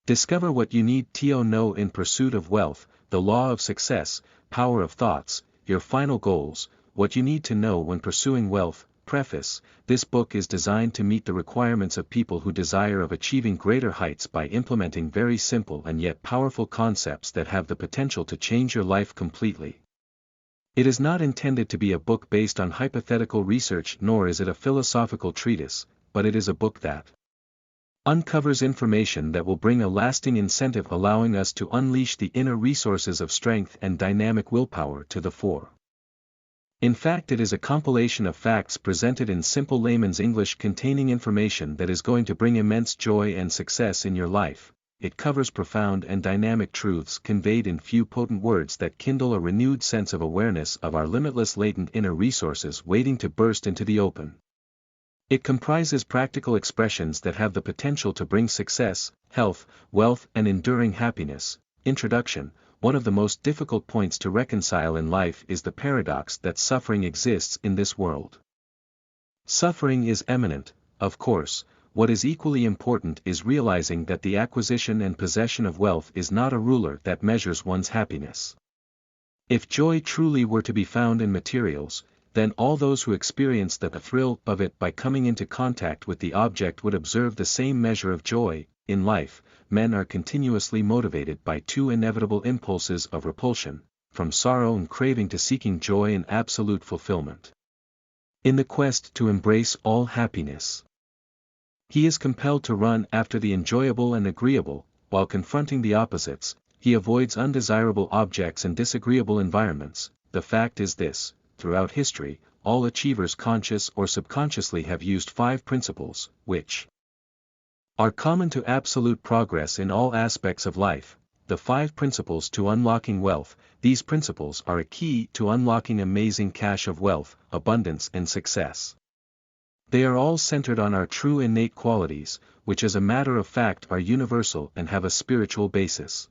Discover what you need to know in pursuit of wealth, the law of success, power of thoughts, your final goals, what you need to know when pursuing wealth. Preface: this book is designed to meet the requirements of people who desire of achieving greater heights by implementing very simple and yet powerful concepts that have the potential to change your life completely. It is not intended to be a book based on hypothetical research, nor is it a philosophical treatise, but it is a book that uncovers information that will bring a lasting incentive, allowing us to unleash the inner resources of strength and dynamic willpower to the fore. In fact, it is a compilation of facts presented in simple layman's English containing information that is going to bring immense joy and success in your life. It covers profound and dynamic truths conveyed in few potent words that kindle a renewed sense of awareness of our limitless latent inner resources waiting to burst into the open. It comprises practical expressions that have the potential to bring success, health, wealth, and enduring happiness. Introduction: one of the most difficult points to reconcile in life is the paradox that suffering exists in this world. Suffering is imminent, of course. What is equally important is realizing that the acquisition and possession of wealth is not a ruler that measures one's happiness. If joy truly were to be found in materials, then all those who experience the thrill of it by coming into contact with the object would observe the same measure of joy. In life, men are continuously motivated by two inevitable impulses of repulsion, from sorrow and craving to seeking joy and absolute fulfillment. In the quest to embrace all happiness, he is compelled to run after the enjoyable and agreeable. While confronting the opposites, he avoids undesirable objects and disagreeable environments. The fact is this: throughout history, all achievers conscious or subconsciously have used 5 principles, which are common to absolute progress in all aspects of life. The 5 principles to unlocking wealth. These principles are a key to unlocking amazing cache of wealth, abundance, and success. They are all centered on our true innate qualities, which as a matter of fact are universal and have a spiritual basis.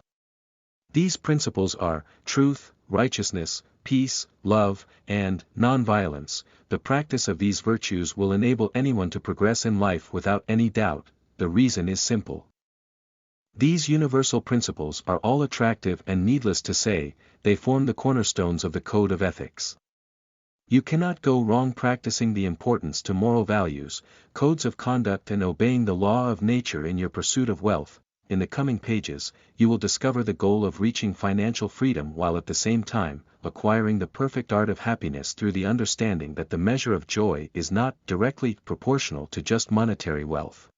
These principles are truth, righteousness, peace, love, and nonviolence. The practice of these virtues will enable anyone to progress in life without any doubt. The reason is simple. These universal principles are all attractive, and needless to say, they form the cornerstones of the code of ethics. You cannot go wrong practicing the importance to moral values, codes of conduct, and obeying the law of nature in your pursuit of wealth. In the coming pages, you will discover the goal of reaching financial freedom while at the same time acquiring the perfect art of happiness through the understanding that the measure of joy is not directly proportional to just monetary wealth.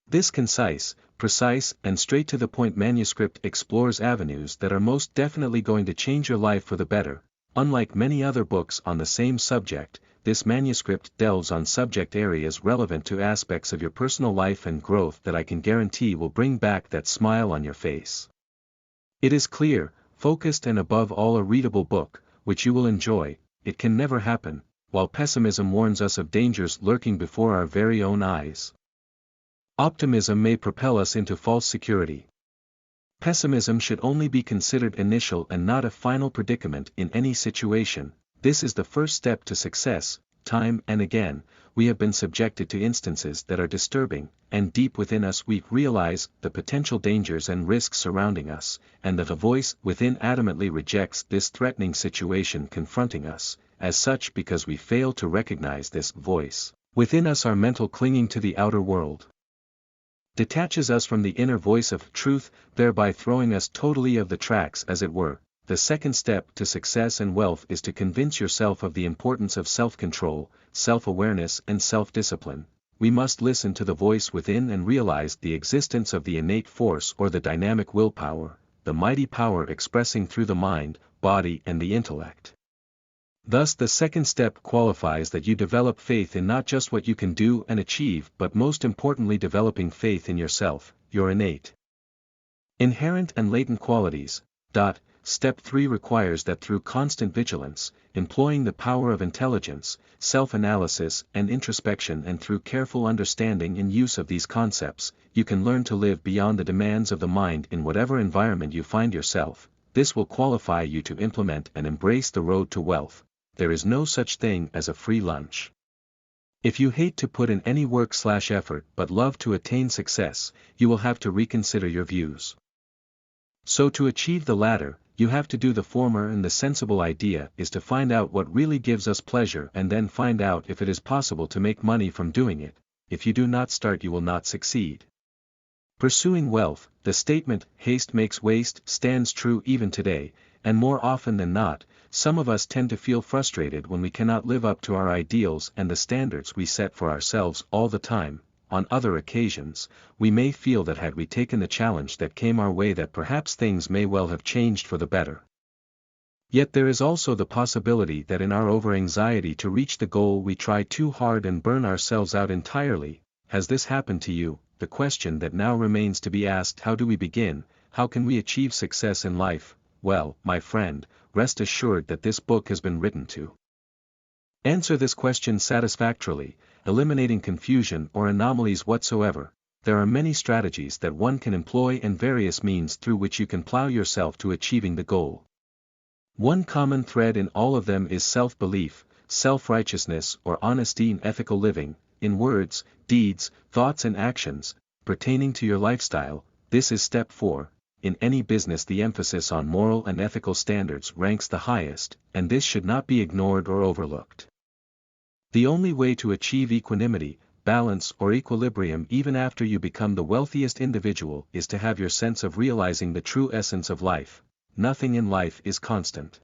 This concise, precise, and straight-to-the-point manuscript explores avenues that are most definitely going to change your life for the better. Unlike many other books on the same subject, this manuscript delves on subject areas relevant to aspects of your personal life and growth that I can guarantee will bring back that smile on your face. It is clear, focused, and above all a readable book, which you will enjoy. It can never happen, while pessimism warns us of dangers lurking before our very own eyes. Optimism may propel us into false security. Pessimism should only be considered initial and not a final predicament in any situation. This is the first step to success. Time and again, we have been subjected to instances that are disturbing, and deep within us we realize the potential dangers and risks surrounding us, and that a voice within adamantly rejects this threatening situation confronting us. As such, because we fail to recognize this voice within us, our mental clinging to the outer world detaches us from the inner voice of truth, thereby throwing us totally off the tracks, as it were. The second step to success and wealth is to convince yourself of the importance of self-control, self-awareness, and self-discipline. We must listen to the voice within and realize the existence of the innate force or the dynamic willpower, the mighty power expressing through the mind, body, and the intellect. Thus the second step qualifies that you develop faith in not just what you can do and achieve, but most importantly developing faith in yourself, your innate, inherent and latent qualities. Step 3 requires that through constant vigilance, employing the power of intelligence, self-analysis, and introspection, and through careful understanding and use of these concepts, you can learn to live beyond the demands of the mind in whatever environment you find yourself. This will qualify you to implement and embrace the road to wealth. There is no such thing as a free lunch. If you hate to put in any work/effort but love to attain success, you will have to reconsider your views. So to achieve the latter, you have to do the former, and the sensible idea is to find out what really gives us pleasure and then find out if it is possible to make money from doing it. If you do not start, you will not succeed. Pursuing wealth, the statement, haste makes waste, stands true even today, and more often than not, some of us tend to feel frustrated when we cannot live up to our ideals and the standards we set for ourselves all the time. On other occasions, we may feel that had we taken the challenge that came our way, that perhaps things may well have changed for the better. Yet there is also the possibility that in our over-anxiety to reach the goal we try too hard and burn ourselves out entirely. Has this happened to you? The question that now remains to be asked: how do we begin? How can we achieve success in life? Well, my friend, rest assured that this book has been written to answer this question satisfactorily, eliminating confusion or anomalies whatsoever. There are many strategies that one can employ and various means through which you can plow yourself to achieving the goal. One common thread in all of them is self-belief, self-righteousness, or honesty in ethical living, in words, deeds, thoughts and actions, pertaining to your lifestyle. This is step 4. In any business, the emphasis on moral and ethical standards ranks the highest, and this should not be ignored or overlooked. The only way to achieve equanimity, balance or equilibrium even after you become the wealthiest individual is to have your sense of realizing the true essence of life. Nothing in life is constant.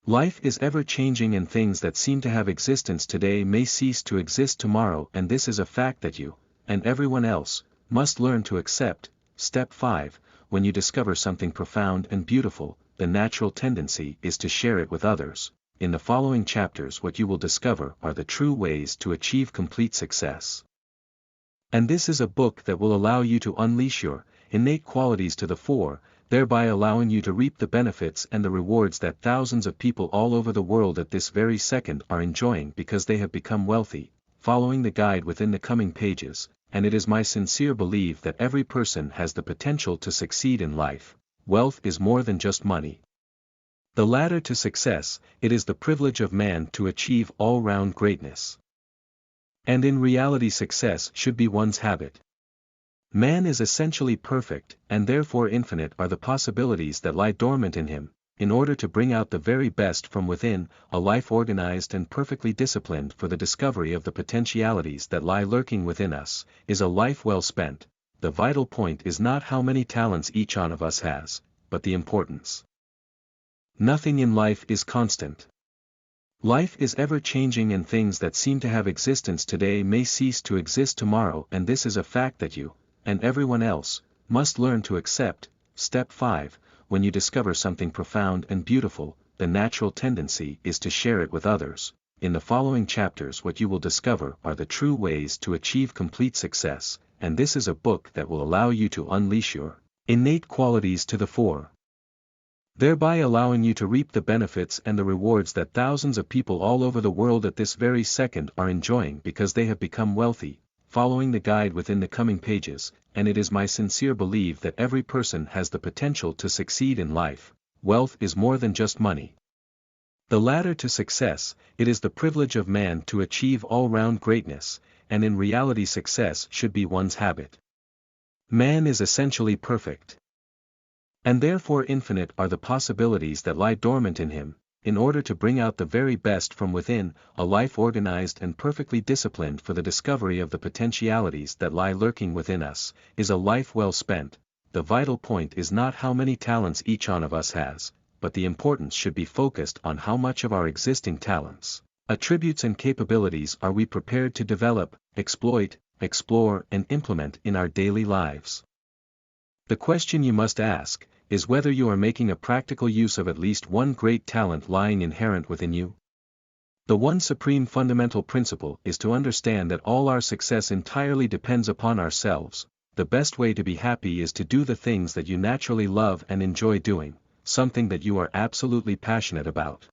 Life is ever-changing, and things that seem to have existence today may cease to exist tomorrow, and this is a fact that you, and everyone else, must learn to accept. Step 5. When you discover something profound and beautiful, the natural tendency is to share it with others. In the following chapters, what you will discover are the true ways to achieve complete success. And this is a book that will allow you to unleash your innate qualities to the fore, thereby allowing you to reap the benefits and the rewards that thousands of people all over the world at this very second are enjoying because they have become wealthy. Following the guide within the coming pages, and it is my sincere belief that every person has the potential to succeed in life. Wealth is more than just money. The ladder to success, it is the privilege of man to achieve all-round greatness. And in reality, success should be one's habit. Man is essentially perfect, and therefore infinite are the possibilities that lie dormant in him. In order to bring out the very best from within, a life organized and perfectly disciplined for the discovery of the potentialities that lie lurking within us, is a life well spent. The vital point is not how many talents each one of us has, but the importance. Nothing in life is constant. Life is ever-changing, and things that seem to have existence today may cease to exist tomorrow, and this is a fact that you, and everyone else, must learn to accept. Step 5. When you discover something profound and beautiful, the natural tendency is to share it with others. In the following chapters, what you will discover are the true ways to achieve complete success, and this is a book that will allow you to unleash your innate qualities to the fore, thereby allowing you to reap the benefits and the rewards that thousands of people all over the world at this very second are enjoying because they have become wealthy. Following the guide within the coming pages, and it is my sincere belief that every person has the potential to succeed in life. Wealth is more than just money. The ladder to success, it is the privilege of man to achieve all-round greatness, and in reality success should be one's habit. Man is essentially perfect, and therefore infinite are the possibilities that lie dormant in him. In order to bring out the very best from within, a life organized and perfectly disciplined for the discovery of the potentialities that lie lurking within us, is a life well spent. The vital point is not how many talents each one of us has, but the importance should be focused on how much of our existing talents, attributes and capabilities are we prepared to develop, exploit, explore and implement in our daily lives. The question you must ask is whether you are making a practical use of at least one great talent lying inherent within you. The one supreme fundamental principle is to understand that all our success entirely depends upon ourselves. The best way to be happy is to do the things that you naturally love and enjoy doing, something that you are absolutely passionate about.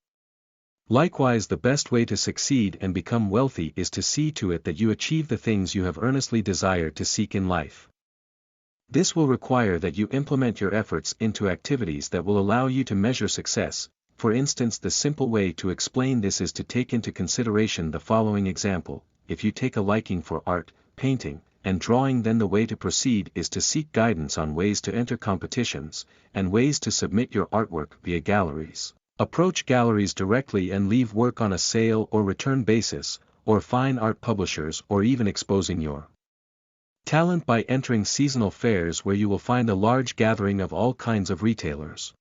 Likewise, the best way to succeed and become wealthy is to see to it that you achieve the things you have earnestly desired to seek in life. This will require that you implement your efforts into activities that will allow you to measure success. For instance, the simple way to explain this is to take into consideration the following example. if you take a liking for art, painting, and drawing, then the way to proceed is to seek guidance on ways to enter competitions, and ways to submit your artwork via galleries. Approach galleries directly and leave work on a sale or return basis, or fine art publishers, or even exposing your talent by entering seasonal fairs where you will find a large gathering of all kinds of retailers.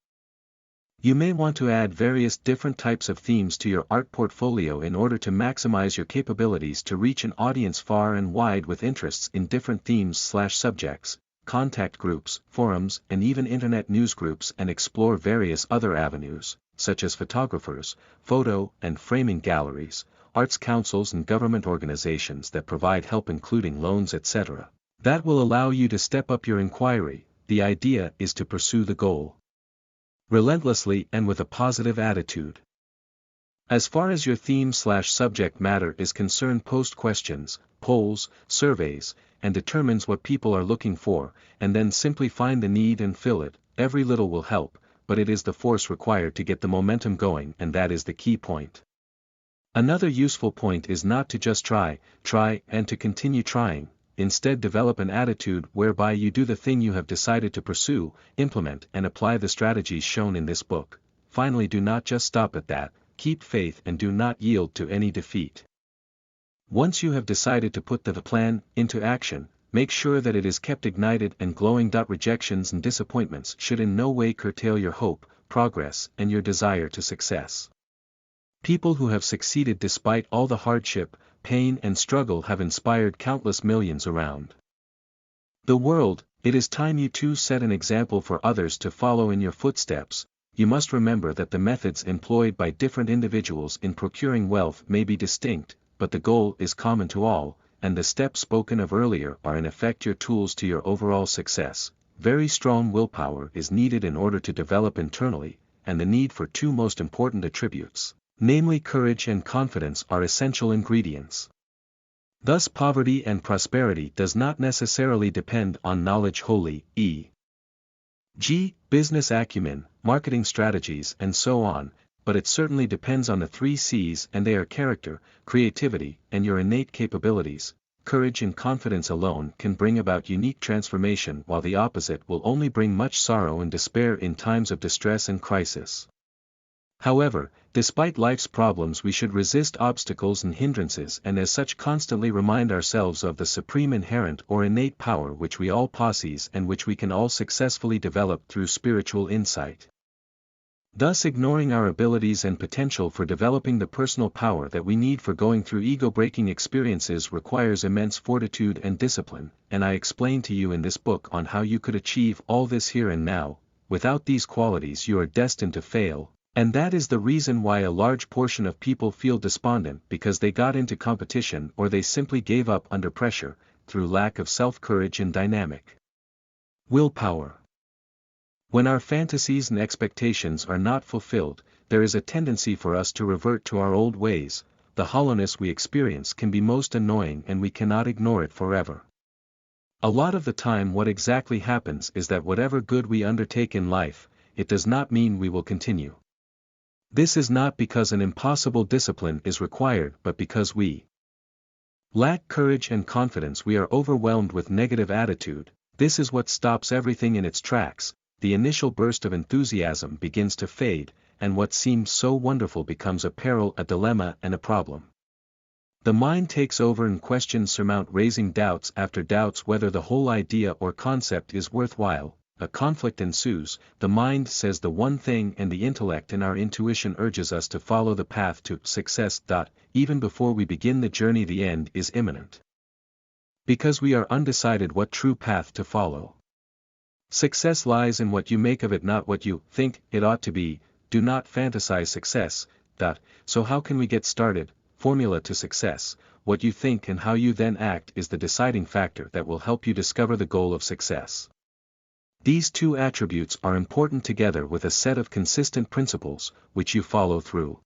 You may want to add various different types of themes to your art portfolio in order to maximize your capabilities to reach an audience far and wide with interests in different themes/subjects, contact groups, forums, and even internet news groups, and explore various other avenues, such as photographers, photo and framing galleries, arts councils, and government organizations that provide help including loans, etc. That will allow you to step up your inquiry. The idea is to pursue the goal relentlessly and with a positive attitude. As far as your theme/subject matter is concerned, post questions, polls, surveys, and determines what people are looking for, and then simply find the need and fill it. Every little will help, but it is the force required to get the momentum going, and that is the key point. Another useful point is not to just try, and to continue trying. Instead, develop an attitude whereby you do the thing you have decided to pursue, implement and apply the strategies shown in this book. Finally, do not just stop at that, keep faith and do not yield to any defeat. Once you have decided to put the plan into action, make sure that it is kept ignited and glowing. Rejections and disappointments should in no way curtail your hope, progress, and your desire to success. People who have succeeded despite all the hardship, pain and struggle have inspired countless millions around the world. It is time you too set an example for others to follow in your footsteps. You must remember that the methods employed by different individuals in procuring wealth may be distinct, but the goal is common to all, and the steps spoken of earlier are in effect your tools to your overall success. Very strong willpower is needed in order to develop internally, and the need for two most important attributes, namely courage and confidence, are essential ingredients. Thus, poverty and prosperity does not necessarily depend on knowledge wholly, e.g., business acumen, marketing strategies, and so on, but it certainly depends on the 3 C's, and they are character, creativity, and your innate capabilities. Courage and confidence alone can bring about unique transformation, while the opposite will only bring much sorrow and despair in times of distress and crisis. However, despite life's problems, we should resist obstacles and hindrances, and as such constantly remind ourselves of the supreme inherent or innate power which we all possess and which we can all successfully develop through spiritual insight. Thus, ignoring our abilities and potential for developing the personal power that we need for going through ego-breaking experiences requires immense fortitude and discipline, and I explain to you in this book on how you could achieve all this here and now. Without these qualities, you are destined to fail. And that is the reason why a large portion of people feel despondent, because they got into competition or they simply gave up under pressure, through lack of self-courage and dynamic willpower. When our fantasies and expectations are not fulfilled, there is a tendency for us to revert to our old ways. The hollowness we experience can be most annoying, and we cannot ignore it forever. A lot of the time what exactly happens is that whatever good we undertake in life, it does not mean we will continue. This is not because an impossible discipline is required, but because we lack courage and confidence. We are overwhelmed with negative attitude. This is what stops everything in its tracks. The initial burst of enthusiasm begins to fade, and what seemed so wonderful becomes a peril, a dilemma, and a problem. The mind takes over and questions surmount, raising doubts after doubts whether the whole idea or concept is worthwhile. A conflict ensues. The mind says the one thing and the intellect and our intuition urges us to follow the path to success. Even before we begin the journey, the end is imminent, because we are undecided what true path to follow. Success lies in what you make of it, not what you think it ought to be. Do not fantasize success. So how can we get started? Formula to success: what you think and how you then act is the deciding factor that will help you discover the goal of success. These two attributes are important together with a set of consistent principles, which you follow through.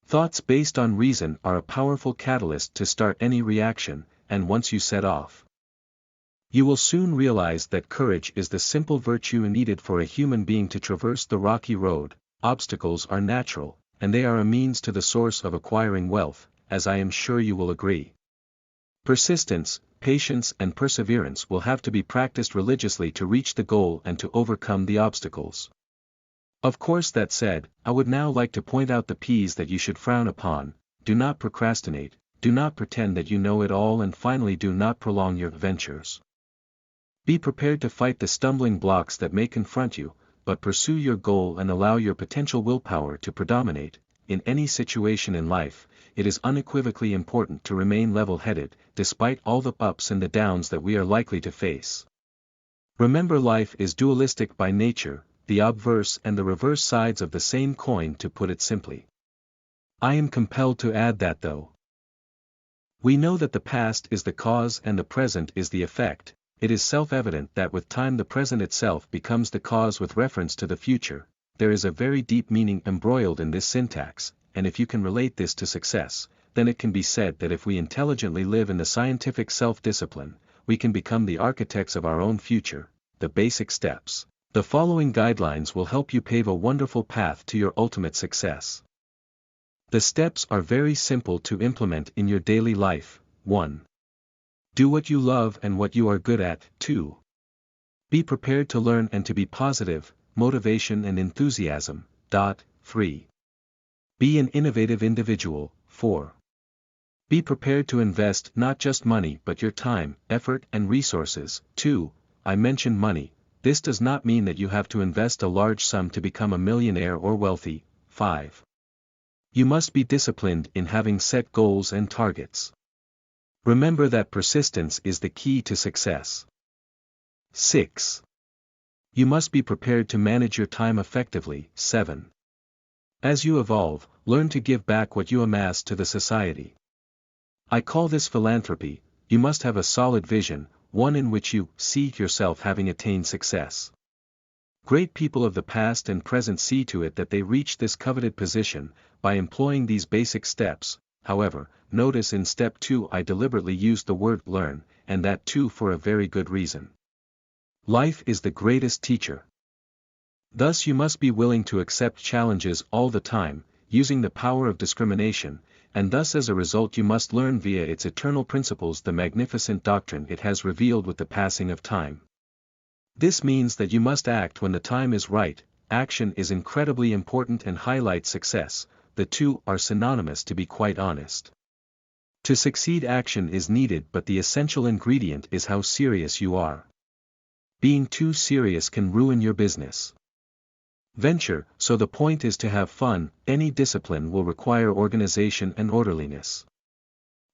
Thoughts based on reason are a powerful catalyst to start any reaction, and once you set off, you will soon realize that courage is the simple virtue needed for a human being to traverse the rocky road. Obstacles are natural, and they are a means to the source of acquiring wealth, as I am sure you will agree. Persistence, patience and perseverance will have to be practiced religiously to reach the goal and to overcome the obstacles. Of course, that said, I would now like to point out the P's that you should frown upon. Do not procrastinate, do not pretend that you know it all, and finally do not prolong your ventures. Be prepared to fight the stumbling blocks that may confront you, but pursue your goal and allow your potential willpower to predominate. In any situation in life, it is unequivocally important to remain level-headed, despite all the ups and the downs that we are likely to face. Remember, life is dualistic by nature, the obverse and the reverse sides of the same coin, to put it simply. I am compelled to add that though we know that the past is the cause and the present is the effect, it is self-evident that with time the present itself becomes the cause with reference to the future. There is a very deep meaning embroiled in this syntax, and if you can relate this to success, then it can be said that if we intelligently live in the scientific self-discipline, we can become the architects of our own future. The basic steps. The following guidelines will help you pave a wonderful path to your ultimate success. The steps are very simple to implement in your daily life. 1. Do what you love and what you are good at. 2. Be prepared to learn and to be positive, motivation and enthusiasm. 3. Be an innovative individual. 4. Be prepared to invest not just money but your time, effort and resources. 2. I mention money. This does not mean that you have to invest a large sum to become a millionaire or wealthy. 5. You must be disciplined in having set goals and targets. Remember that persistence is the key to success. 6. You must be prepared to manage your time effectively. 7. As you evolve, learn to give back what you amass to the society. I call this philanthropy. You must have a solid vision, one in which you see yourself having attained success. Great people of the past and present see to it that they reach this coveted position, by employing these basic steps. However, notice in step 2 I deliberately used the word learn, and that too for a very good reason. Life is the greatest teacher. Thus you must be willing to accept challenges all the time, using the power of discrimination, and thus as a result you must learn via its eternal principles the magnificent doctrine it has revealed with the passing of time. This means that you must act when the time is right. Action is incredibly important and highlights success. The two are synonymous, to be quite honest. To succeed, action is needed, but the essential ingredient is how serious you are. Being too serious can ruin your business venture, so the point is to have fun. Any discipline will require organization and orderliness.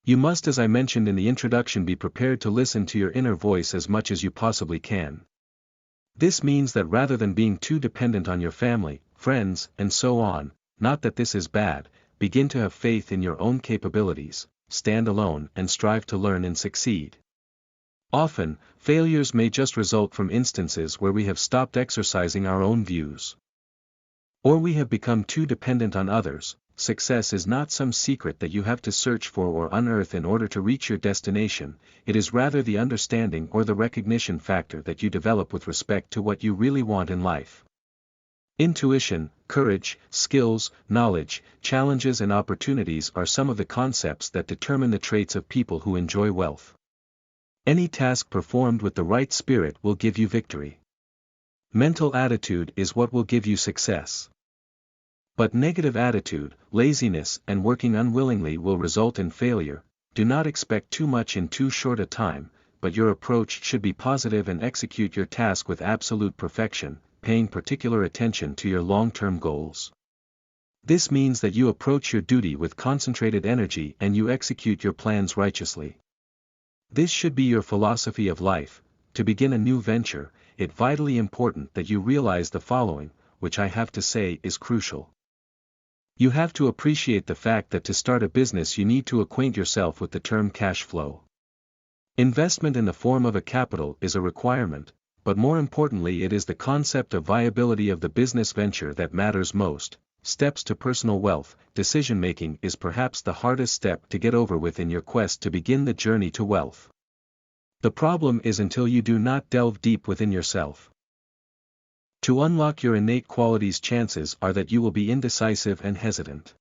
You must, as I mentioned in the introduction, be prepared to listen to your inner voice as much as you possibly can. This means that rather than being too dependent on your family, friends, and so on, not that this is bad, begin to have faith in your own capabilities, stand alone and strive to learn and succeed. Often, failures may just result from instances where we have stopped exercising our own views. Or we have become too dependent on others. Success is not some secret that you have to search for or unearth in order to reach your destination, it is rather the understanding or the recognition factor that you develop with respect to what you really want in life. Intuition, courage, skills, knowledge, challenges and opportunities are some of the concepts that determine the traits of people who enjoy wealth. Any task performed with the right spirit will give you victory. Mental attitude is what will give you success. But negative attitude, laziness and working unwillingly will result in failure. Do not expect too much in too short a time, but your approach should be positive and execute your task with absolute perfection, paying particular attention to your long-term goals. This means that you approach your duty with concentrated energy and you execute your plans righteously. This should be your philosophy of life. To begin a new venture, it's vitally important that you realize the following, which I have to say is crucial. You have to appreciate the fact that to start a business you need to acquaint yourself with the term cash flow. Investment in the form of a capital is a requirement, but more importantly it is the concept of viability of the business venture that matters most. Steps to personal wealth, decision-making is perhaps the hardest step to get over with in your quest to begin the journey to wealth. The problem is until you do not delve deep within yourself. To unlock your innate qualities, chances are that you will be indecisive and hesitant.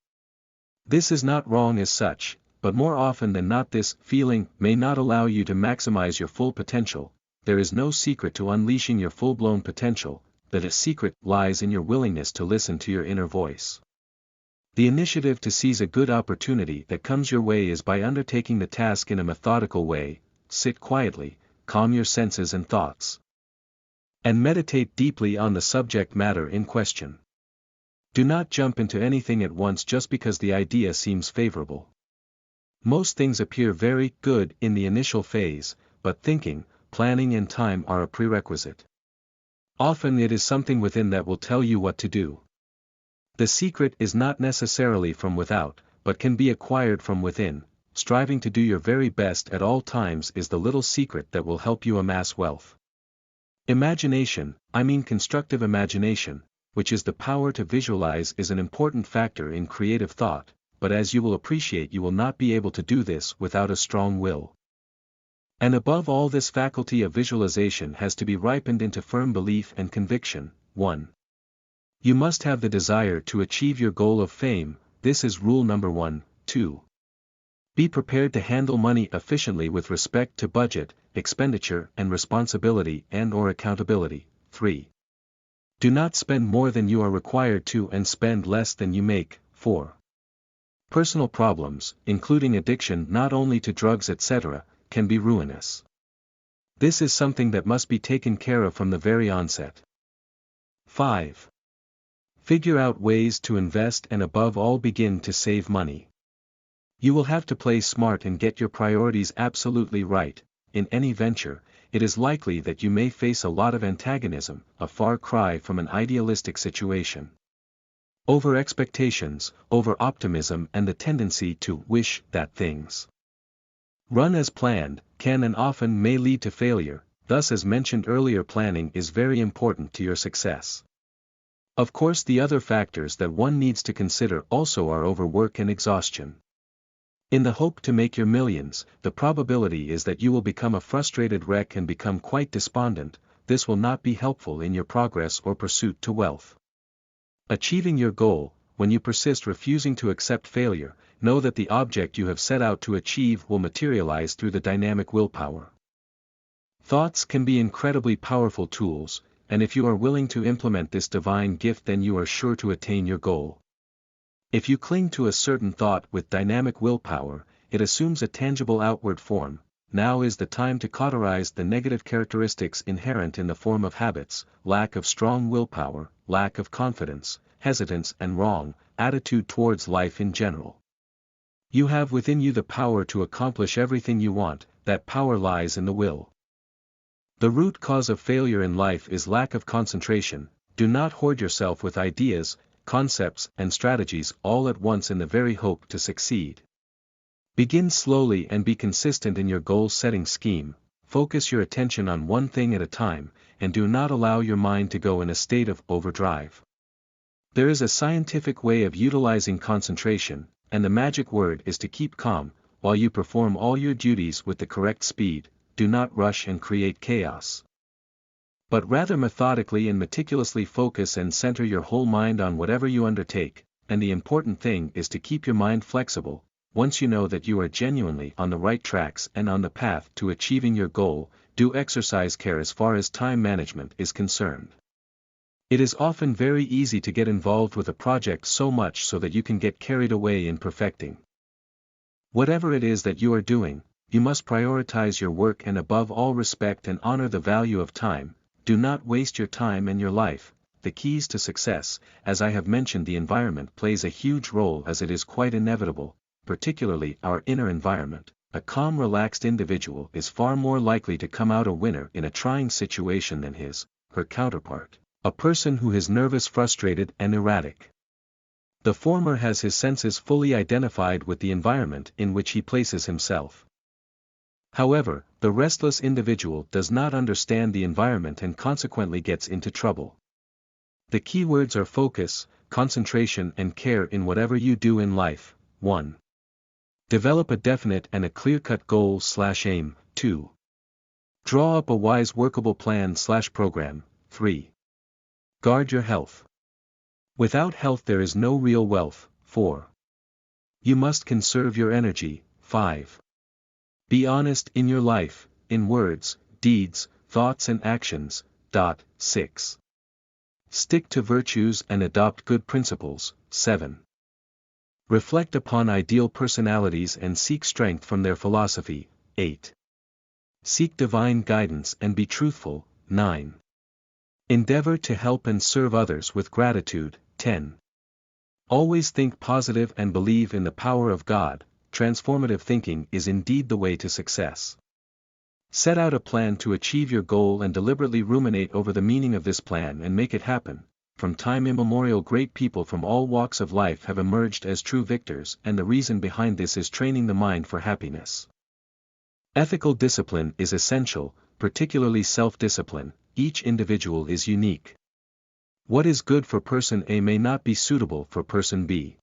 This is not wrong as such, but more often than not this feeling may not allow you to maximize your full potential. There is no secret to unleashing your full-blown potential, that a secret lies in your willingness to listen to your inner voice. The initiative to seize a good opportunity that comes your way is by undertaking the task in a methodical way. Sit quietly, calm your senses and thoughts, and meditate deeply on the subject matter in question. Do not jump into anything at once just because the idea seems favorable. Most things appear very good in the initial phase, but thinking, planning and time are a prerequisite. Often it is something within that will tell you what to do. The secret is not necessarily from without, but can be acquired from within. Striving to do your very best at all times is the little secret that will help you amass wealth. Imagination, I mean constructive imagination, which is the power to visualize, is an important factor in creative thought, but as you will appreciate, you will not be able to do this without a strong will. And above all, this faculty of visualization has to be ripened into firm belief and conviction. 1. You must have the desire to achieve your goal of fame. This is rule number 1. 2. Be prepared to handle money efficiently with respect to budget, expenditure and responsibility and/or accountability. 3. Do not spend more than you are required to and spend less than you make. 4. Personal problems, including addiction not only to drugs etc., can be ruinous. This is something that must be taken care of from the very onset. 5. Figure out ways to invest and above all begin to save money. You will have to play smart and get your priorities absolutely right. In any venture, it is likely that you may face a lot of antagonism, a far cry from an idealistic situation. Over-expectations, over-optimism and the tendency to wish that things run as planned, can and often may lead to failure. Thus, as mentioned earlier, planning is very important to your success. Of course, the other factors that one needs to consider also are overwork and exhaustion. In the hope to make your millions, the probability is that you will become a frustrated wreck and become quite despondent. This will not be helpful in your progress or pursuit to wealth. Achieving your goal, when you persist refusing to accept failure, know that the object you have set out to achieve will materialize through the dynamic willpower. Thoughts can be incredibly powerful tools, and if you are willing to implement this divine gift, then you are sure to attain your goal. If you cling to a certain thought with dynamic willpower, it assumes a tangible outward form. Now is the time to cauterize the negative characteristics inherent in the form of habits, lack of strong willpower, lack of confidence, hesitance and wrong attitude towards life in general. You have within you the power to accomplish everything you want. That power lies in the will. The root cause of failure in life is lack of concentration. Do not hoard yourself with ideas, concepts and strategies all at once in the very hope to succeed. Begin slowly and be consistent in your goal-setting scheme. Focus your attention on one thing at a time, and do not allow your mind to go in a state of overdrive. There is a scientific way of utilizing concentration, and the magic word is to keep calm, while you perform all your duties with the correct speed. Do not rush and create chaos, but rather methodically and meticulously focus and center your whole mind on whatever you undertake. And the important thing is to keep your mind flexible. Once you know that you are genuinely on the right tracks and on the path to achieving your goal, do exercise care as far as time management is concerned. It is often very easy to get involved with a project so much so that you can get carried away in perfecting whatever it is that you are doing. You must prioritize your work and above all respect and honor the value of time. Do not waste your time and your life. The keys to success, as I have mentioned, the environment plays a huge role, as it is quite inevitable, particularly our inner environment. A calm, relaxed individual is far more likely to come out a winner in a trying situation than her counterpart, a person who is nervous, frustrated and erratic. The former has his senses fully identified with the environment in which he places himself. However, the restless individual does not understand the environment and consequently gets into trouble. The key words are focus, concentration and care in whatever you do in life. 1. Develop a definite and a clear-cut goal/aim. 2. Draw up a wise workable plan/program. 3. Guard your health. Without health there is no real wealth. 4. You must conserve your energy. 5. Be honest in your life, in words, deeds, thoughts and actions. 6. Stick to virtues and adopt good principles. 7. Reflect upon ideal personalities and seek strength from their philosophy. 8. Seek divine guidance and be truthful. 9. Endeavor to help and serve others with gratitude. 10. Always think positive and believe in the power of God. Transformative thinking is indeed the way to success. Set out a plan to achieve your goal and deliberately ruminate over the meaning of this plan and make it happen. From time immemorial, great people from all walks of life have emerged as true victors, and the reason behind this is training the mind for happiness. Ethical discipline is essential, particularly self-discipline. Each individual is unique. What is good for person A may not be suitable for person B.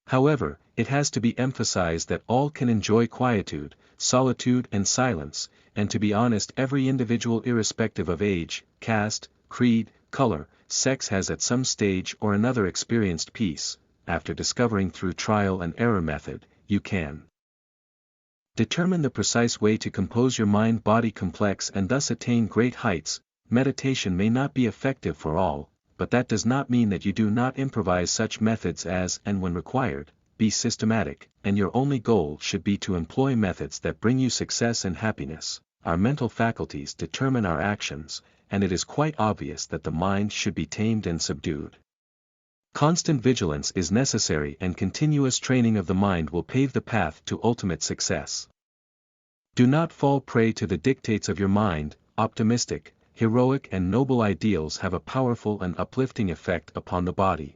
However, it has to be emphasized that all can enjoy quietude, solitude and silence, and to be honest, every individual irrespective of age, caste, creed, color, sex has at some stage or another experienced peace. After discovering through trial and error method, you can determine the precise way to compose your mind-body complex and thus attain great heights. Meditation may not be effective for all, but that does not mean that you do not improvise such methods as, and when required, be systematic, and your only goal should be to employ methods that bring you success and happiness. Our mental faculties determine our actions, and it is quite obvious that the mind should be tamed and subdued. Constant vigilance is necessary, and continuous training of the mind will pave the path to ultimate success. Do not fall prey to the dictates of your mind. Optimistic, heroic and noble ideals have a powerful and uplifting effect upon the body.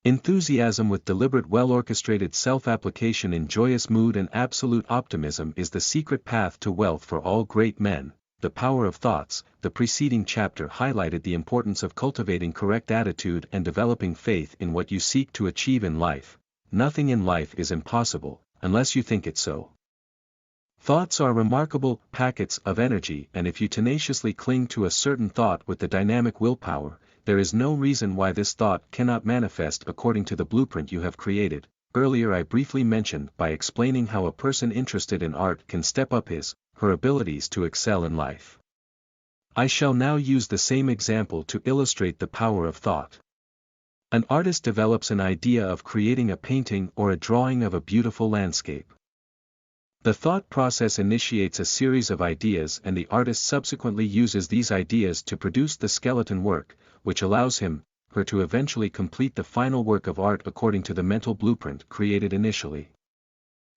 Enthusiasm with deliberate, well-orchestrated self-application in joyous mood and absolute optimism is the secret path to wealth for all great men. The power of thoughts. The preceding chapter highlighted the importance of cultivating correct attitude and developing faith in what you seek to achieve in life. Nothing in life is impossible, unless you think it so. Thoughts are remarkable packets of energy, and if you tenaciously cling to a certain thought with the dynamic willpower, there is no reason why this thought cannot manifest according to the blueprint you have created. Earlier I briefly mentioned by explaining how a person interested in art can step up her abilities to excel in life. I shall now use the same example to illustrate the power of thought. An artist develops an idea of creating a painting or a drawing of a beautiful landscape. The thought process initiates a series of ideas, and the artist subsequently uses these ideas to produce the skeleton work, which allows her to eventually complete the final work of art according to the mental blueprint created initially.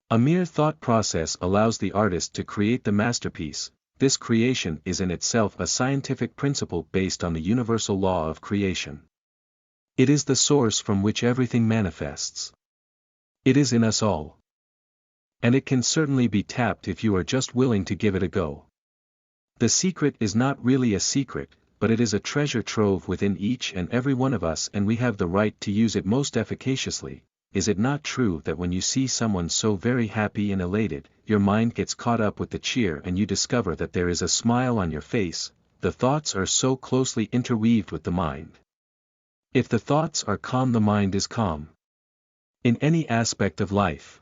A mere thought process allows the artist to create the masterpiece. This creation is in itself a scientific principle based on the universal law of creation. It is the source from which everything manifests. It is in us all. And it can certainly be tapped if you are just willing to give it a go. The secret is not really a secret, but it is a treasure trove within each and every one of us, and we have the right to use it most efficaciously. Is it not true that when you see someone so very happy and elated, your mind gets caught up with the cheer and you discover that there is a smile on your face? The thoughts are so closely interweaved with the mind. If the thoughts are calm, the mind is calm. In any aspect of life,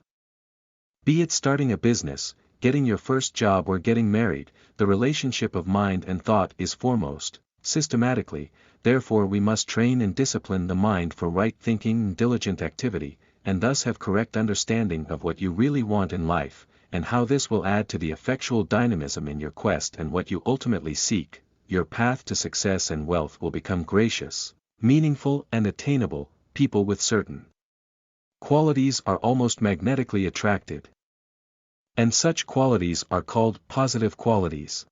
be it starting a business, getting your first job or getting married, the relationship of mind and thought is foremost. Systematically, therefore we must train and discipline the mind for right thinking and diligent activity, and thus have correct understanding of what you really want in life, and how this will add to the effectual dynamism in your quest and what you ultimately seek. Your path to success and wealth will become gracious, meaningful and attainable. People with certain qualities are almost magnetically attracted. And such qualities are called positive qualities.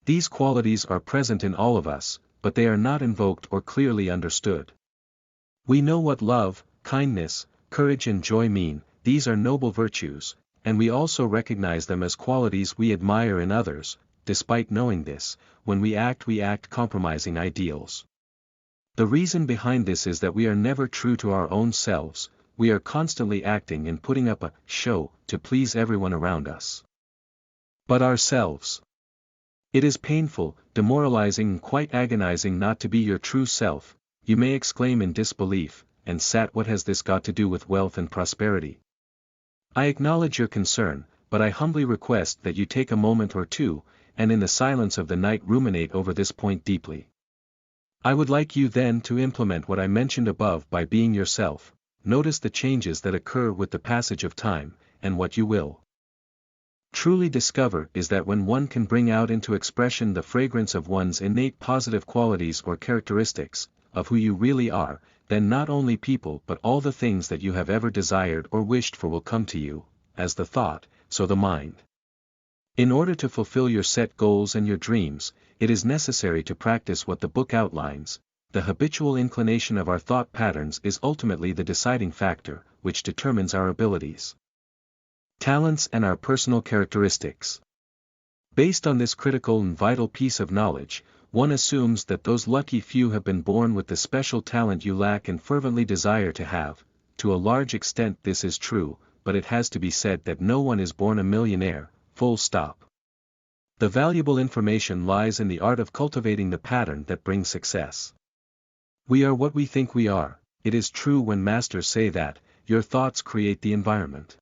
These qualities are present in all of us, but they are not invoked or clearly understood. We know what love, kindness, courage and joy mean. These are noble virtues, and we also recognize them as qualities we admire in others. Despite knowing this, when we act compromising ideals. The reason behind this is that we are never true to our own selves. We are constantly acting and putting up a show to please everyone around us. But ourselves. It is painful, demoralizing and quite agonizing not to be your true self. You may exclaim in disbelief, and what has this got to do with wealth and prosperity? I acknowledge your concern, but I humbly request that you take a moment or two, and in the silence of the night ruminate over this point deeply. I would like you then to implement what I mentioned above by being yourself. Notice the changes that occur with the passage of time, and what you will truly discover is that when one can bring out into expression the fragrance of one's innate positive qualities or characteristics, of who you really are, then not only people but all the things that you have ever desired or wished for will come to you, as the thought, so the mind. In order to fulfill your set goals and your dreams, it is necessary to practice what the book outlines. The habitual inclination of our thought patterns is ultimately the deciding factor, which determines our abilities, talents and our personal characteristics. Based on this critical and vital piece of knowledge, one assumes that those lucky few have been born with the special talent you lack and fervently desire to have. To a large extent this is true, but it has to be said that no one is born a millionaire, full stop. The valuable information lies in the art of cultivating the pattern that brings success. We are what we think we are. It is true when masters say that, your thoughts create the environment.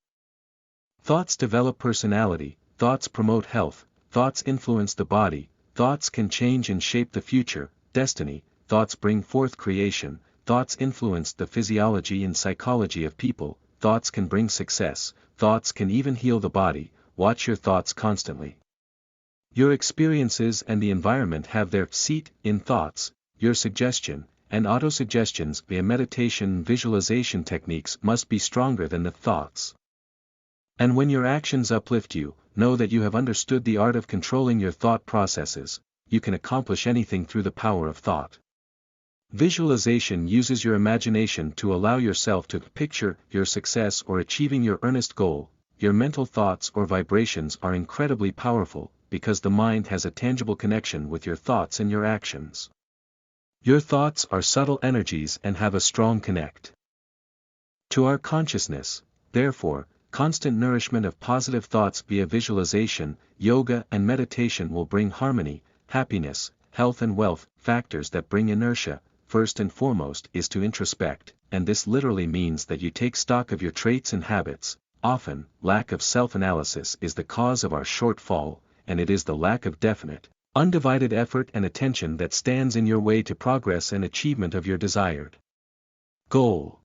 Thoughts develop personality, thoughts promote health, thoughts influence the body, thoughts can change and shape the future, destiny, thoughts bring forth creation, thoughts influence the physiology and psychology of people, thoughts can bring success, thoughts can even heal the body. Watch your thoughts constantly. Your experiences and the environment have their seat in thoughts. Your suggestion and autosuggestions via meditation and visualization techniques must be stronger than the thoughts. And when your actions uplift you, know that you have understood the art of controlling your thought processes. You can accomplish anything through the power of thought. Visualization uses your imagination to allow yourself to picture your success or achieving your earnest goal. Your mental thoughts or vibrations are incredibly powerful, because the mind has a tangible connection with your thoughts and your actions. Your thoughts are subtle energies and have a strong connect to our consciousness. Therefore, constant nourishment of positive thoughts via visualization, yoga and meditation will bring harmony, happiness, health and wealth. Factors that bring inertia, first and foremost, is to introspect, and this literally means that you take stock of your traits and habits. Often, lack of self-analysis is the cause of our shortfall, and it is the lack of definite, undivided effort and attention that stands in your way to progress and achievement of your desired goal.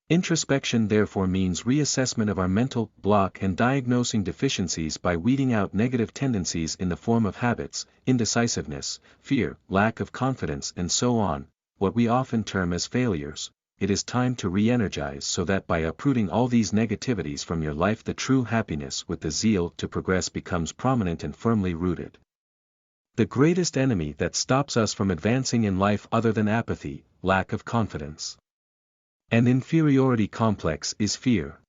Introspection therefore means reassessment of our mental block and diagnosing deficiencies by weeding out negative tendencies in the form of habits, indecisiveness, fear, lack of confidence and so on, what we often term as failures. It is time to re-energize so that by uprooting all these negativities from your life the true happiness with the zeal to progress becomes prominent and firmly rooted. The greatest enemy that stops us from advancing in life other than apathy, lack of confidence, and inferiority complex is fear.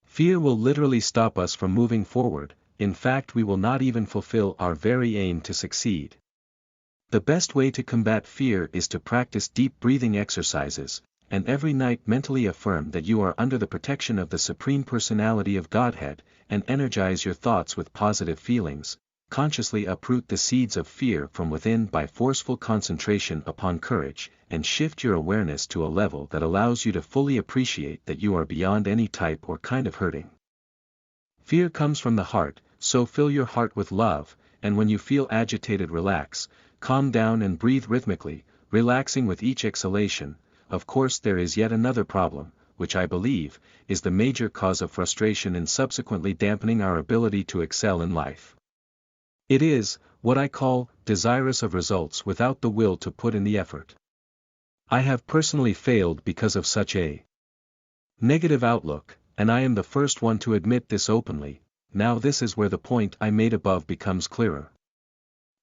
Fear will literally stop us from moving forward. In fact, we will not even fulfill our very aim to succeed. The best way to combat fear is to practice deep breathing exercises, and every night mentally affirm that you are under the protection of the Supreme Personality of Godhead, and energize your thoughts with positive feelings. Consciously uproot the seeds of fear from within by forceful concentration upon courage, and shift your awareness to a level that allows you to fully appreciate that you are beyond any type or kind of hurting. Fear comes from the heart, so fill your heart with love, and when you feel agitated, relax, calm down and breathe rhythmically, relaxing with each exhalation. Of course, there is yet another problem, which I believe is the major cause of frustration and subsequently dampening our ability to excel in life. It is, what I call, desirous of results without the will to put in the effort. I have personally failed because of such a negative outlook, and I am the first one to admit this openly. Now this is where the point I made above becomes clearer.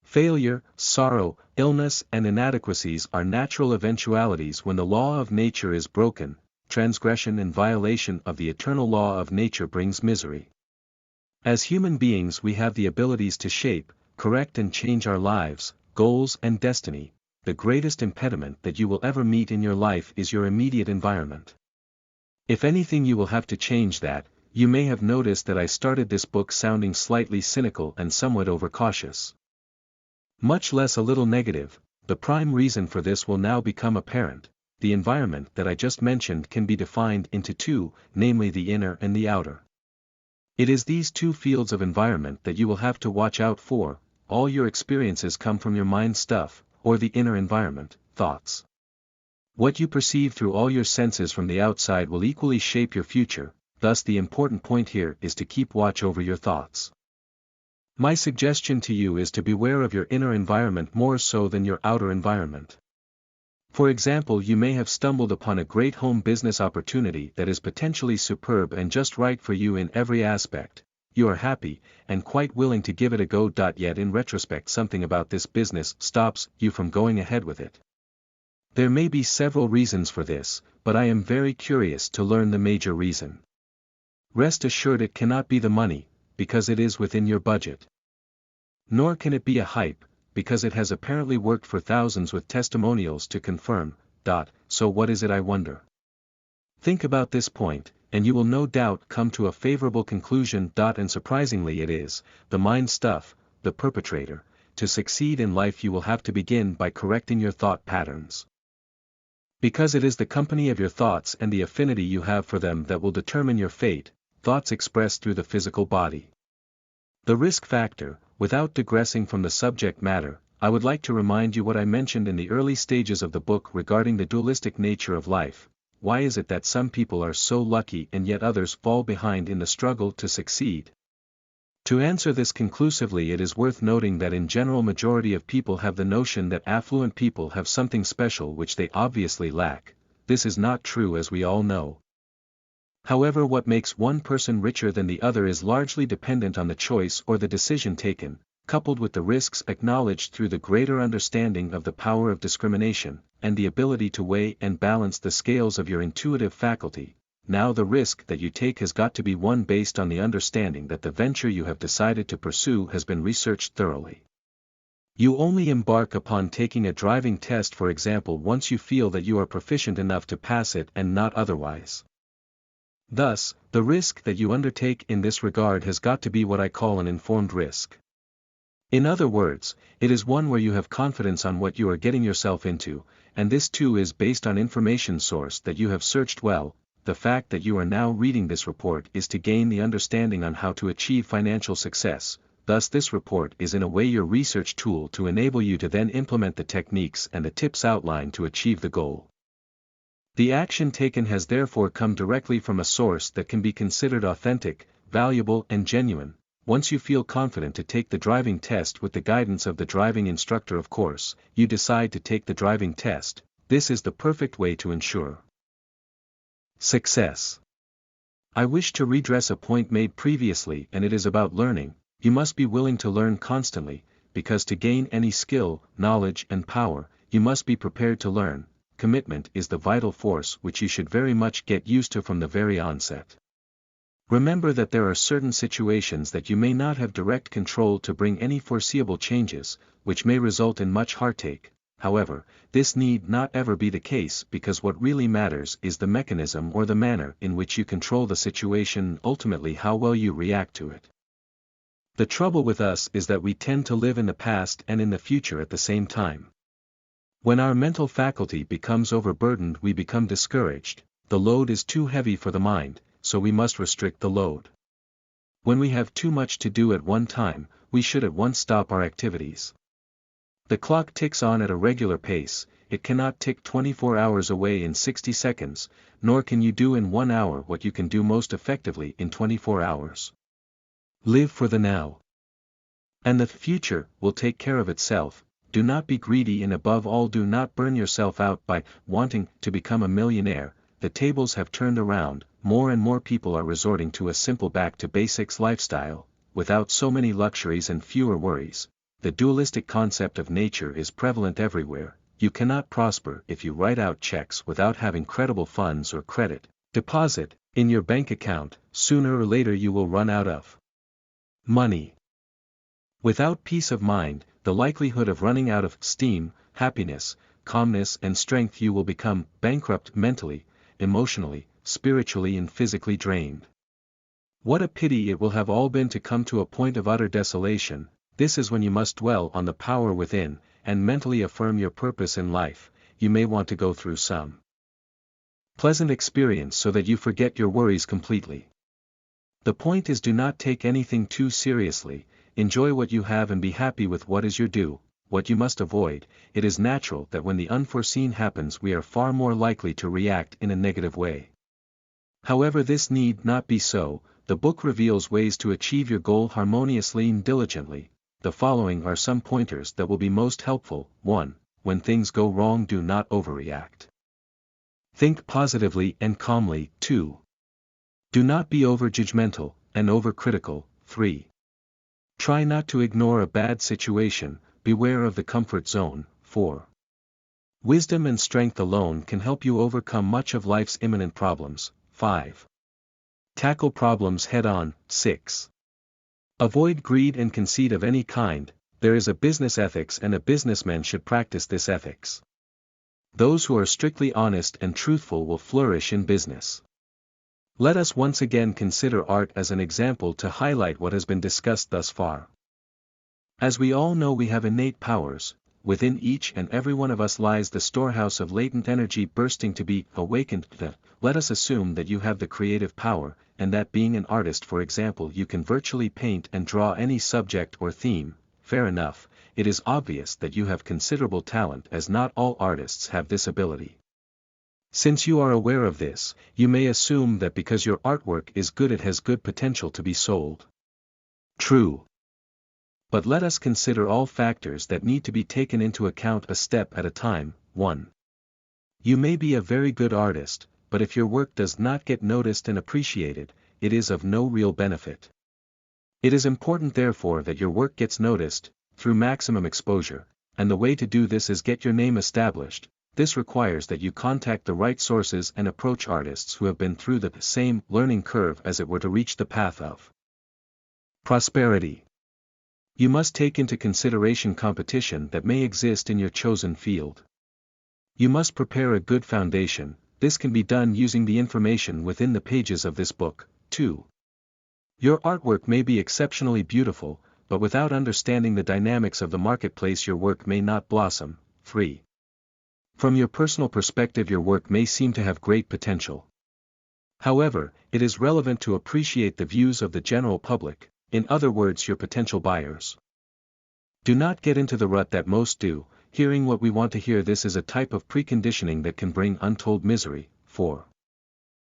Failure, sorrow, illness and inadequacies are natural eventualities when the law of nature is broken. Transgression and violation of the eternal law of nature brings misery. As human beings we have the abilities to shape, correct and change our lives, goals and destiny. The greatest impediment that you will ever meet in your life is your immediate environment. If anything, you will have to change that. You may have noticed that I started this book sounding slightly cynical and somewhat overcautious. Much less a little negative. The prime reason for this will now become apparent. the environment that I just mentioned can be defined into two, namely the inner and the outer. It is these two fields of environment that you will have to watch out for. All your experiences come from your mind stuff, or the inner environment, thoughts. What you perceive through all your senses from the outside will equally shape your future, thus the important point here is to keep watch over your thoughts. My suggestion to you is to beware of your inner environment more so than your outer environment. For example, you may have stumbled upon a great home business opportunity that is potentially superb and just right for you in every aspect. You are happy, and quite willing to give it a go. Yet in retrospect something about this business stops you from going ahead with it. There may be several reasons for this, but I am very curious to learn the major reason. Rest assured it cannot be the money, because it is within your budget. Nor can it be a hype, because it has apparently worked for thousands with testimonials to confirm. So what is it, I wonder? Think about this point, and you will no doubt come to a favorable conclusion. And surprisingly it is, the mind stuff, the perpetrator. To succeed in life you will have to begin by correcting your thought patterns. Because it is the company of your thoughts and the affinity you have for them that will determine your fate, thoughts expressed through the physical body. The risk factor. Without digressing from the subject matter, I would like to remind you what I mentioned in the early stages of the book regarding the dualistic nature of life. Why is it that some people are so lucky and yet others fall behind in the struggle to succeed? To answer this conclusively, it is worth noting that in general majority of people have the notion that affluent people have something special which they obviously lack. This is not true, as we all know. However, what makes one person richer than the other is largely dependent on the choice or the decision taken, coupled with the risks acknowledged through the greater understanding of the power of discrimination, and the ability to weigh and balance the scales of your intuitive faculty. Now the risk that you take has got to be one based on the understanding that the venture you have decided to pursue has been researched thoroughly. You only embark upon taking a driving test, for example, once you feel that you are proficient enough to pass it and not otherwise. Thus, the risk that you undertake in this regard has got to be what I call an informed risk. In other words, it is one where you have confidence on what you are getting yourself into, and this too is based on information source that you have searched well. The fact that you are now reading this report is to gain the understanding on how to achieve financial success. Thus this report is in a way your research tool to enable you to then implement the techniques and the tips outlined to achieve the goal. The action taken has therefore come directly from a source that can be considered authentic, valuable and genuine. Once you feel confident to take the driving test with the guidance of the driving instructor, of course, you decide to take the driving test. This is the perfect way to ensure success. I wish to redress a point made previously, and it is about learning. You must be willing to learn constantly, because to gain any skill, knowledge and power, you must be prepared to learn. Commitment is the vital force which you should very much get used to from the very onset. Remember that there are certain situations that you may not have direct control to bring any foreseeable changes, which may result in much heartache. However, this need not ever be the case, because what really matters is the mechanism or the manner in which you control the situation, ultimately how well you react to it. The trouble with us is that we tend to live in the past and in the future at the same time. When our mental faculty becomes overburdened, we become discouraged. The load is too heavy for the mind, so we must restrict the load. When we have too much to do at one time, we should at once stop our activities. The clock ticks on at a regular pace. It cannot tick 24 hours away in 60 seconds, nor can you do in 1 hour what you can do most effectively in 24 hours. Live for the now. And the future will take care of itself. Do not be greedy, and above all do not burn yourself out by wanting to become a millionaire. The tables have turned around. More and more people are resorting to a simple back to basics lifestyle, without so many luxuries and fewer worries. The dualistic concept of nature is prevalent everywhere. You cannot prosper if you write out checks without having credible funds or credit deposit in your bank account. Sooner or later you will run out of money. Without peace of mind, the likelihood of running out of steam, happiness, calmness and strength, you will become bankrupt mentally, emotionally, spiritually and physically drained. What a pity it will have all been to come to a point of utter desolation. This is when you must dwell on the power within, and mentally affirm your purpose in life. You may want to go through some pleasant experience so that you forget your worries completely. The point is, do not take anything too seriously, enjoy what you have and be happy with what is your due. What you must avoid, it is natural that when the unforeseen happens we are far more likely to react in a negative way. However, this need not be so. The book reveals ways to achieve your goal harmoniously and diligently. The following are some pointers that will be most helpful. 1. When things go wrong, do not overreact. Think positively and calmly. 2. Do not be over-judgmental and over-critical. 3. Try not to ignore a bad situation, beware of the comfort zone. 4. Wisdom and strength alone can help you overcome much of life's imminent problems. 5. Tackle problems head-on. 6. Avoid greed and conceit of any kind. There is a business ethics and a businessman should practice this ethics. Those who are strictly honest and truthful will flourish in business. Let us once again consider art as an example to highlight what has been discussed thus far. As we all know, we have innate powers. Within each and every one of us lies the storehouse of latent energy bursting to be awakened. Let us assume that you have the creative power, and that being an artist, for example, you can virtually paint and draw any subject or theme. Fair enough, it is obvious that you have considerable talent, as not all artists have this ability. Since you are aware of this, you may assume that because your artwork is good it has good potential to be sold. True. But let us consider all factors that need to be taken into account a step at a time. 1. You may be a very good artist, but if your work does not get noticed and appreciated, it is of no real benefit. It is important therefore that your work gets noticed, through maximum exposure, and the way to do this is get your name established. This requires that you contact the right sources and approach artists who have been through the same learning curve as it were to reach the path of prosperity. You must take into consideration competition that may exist in your chosen field. You must prepare a good foundation. This can be done using the information within the pages of this book. 2. Your artwork may be exceptionally beautiful, but without understanding the dynamics of the marketplace your work may not blossom. 3. From your personal perspective your work may seem to have great potential. However, it is relevant to appreciate the views of the general public, in other words your potential buyers. Do not get into the rut that most do. Hearing what we want to hear, this is a type of preconditioning that can bring untold misery. 4.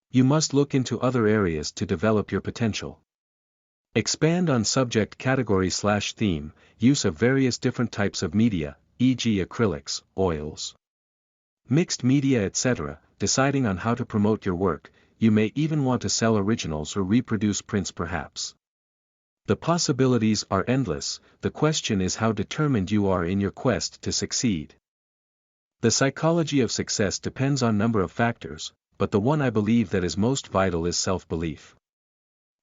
You must look into other areas to develop your potential. Expand on subject category/theme, use of various different types of media, e.g. acrylics, oils, mixed media, etc., deciding on how to promote your work. You may even want to sell originals or reproduce prints perhaps. The possibilities are endless. The question is how determined you are in your quest to succeed. The psychology of success depends on a number of factors, but the one I believe that is most vital is self-belief.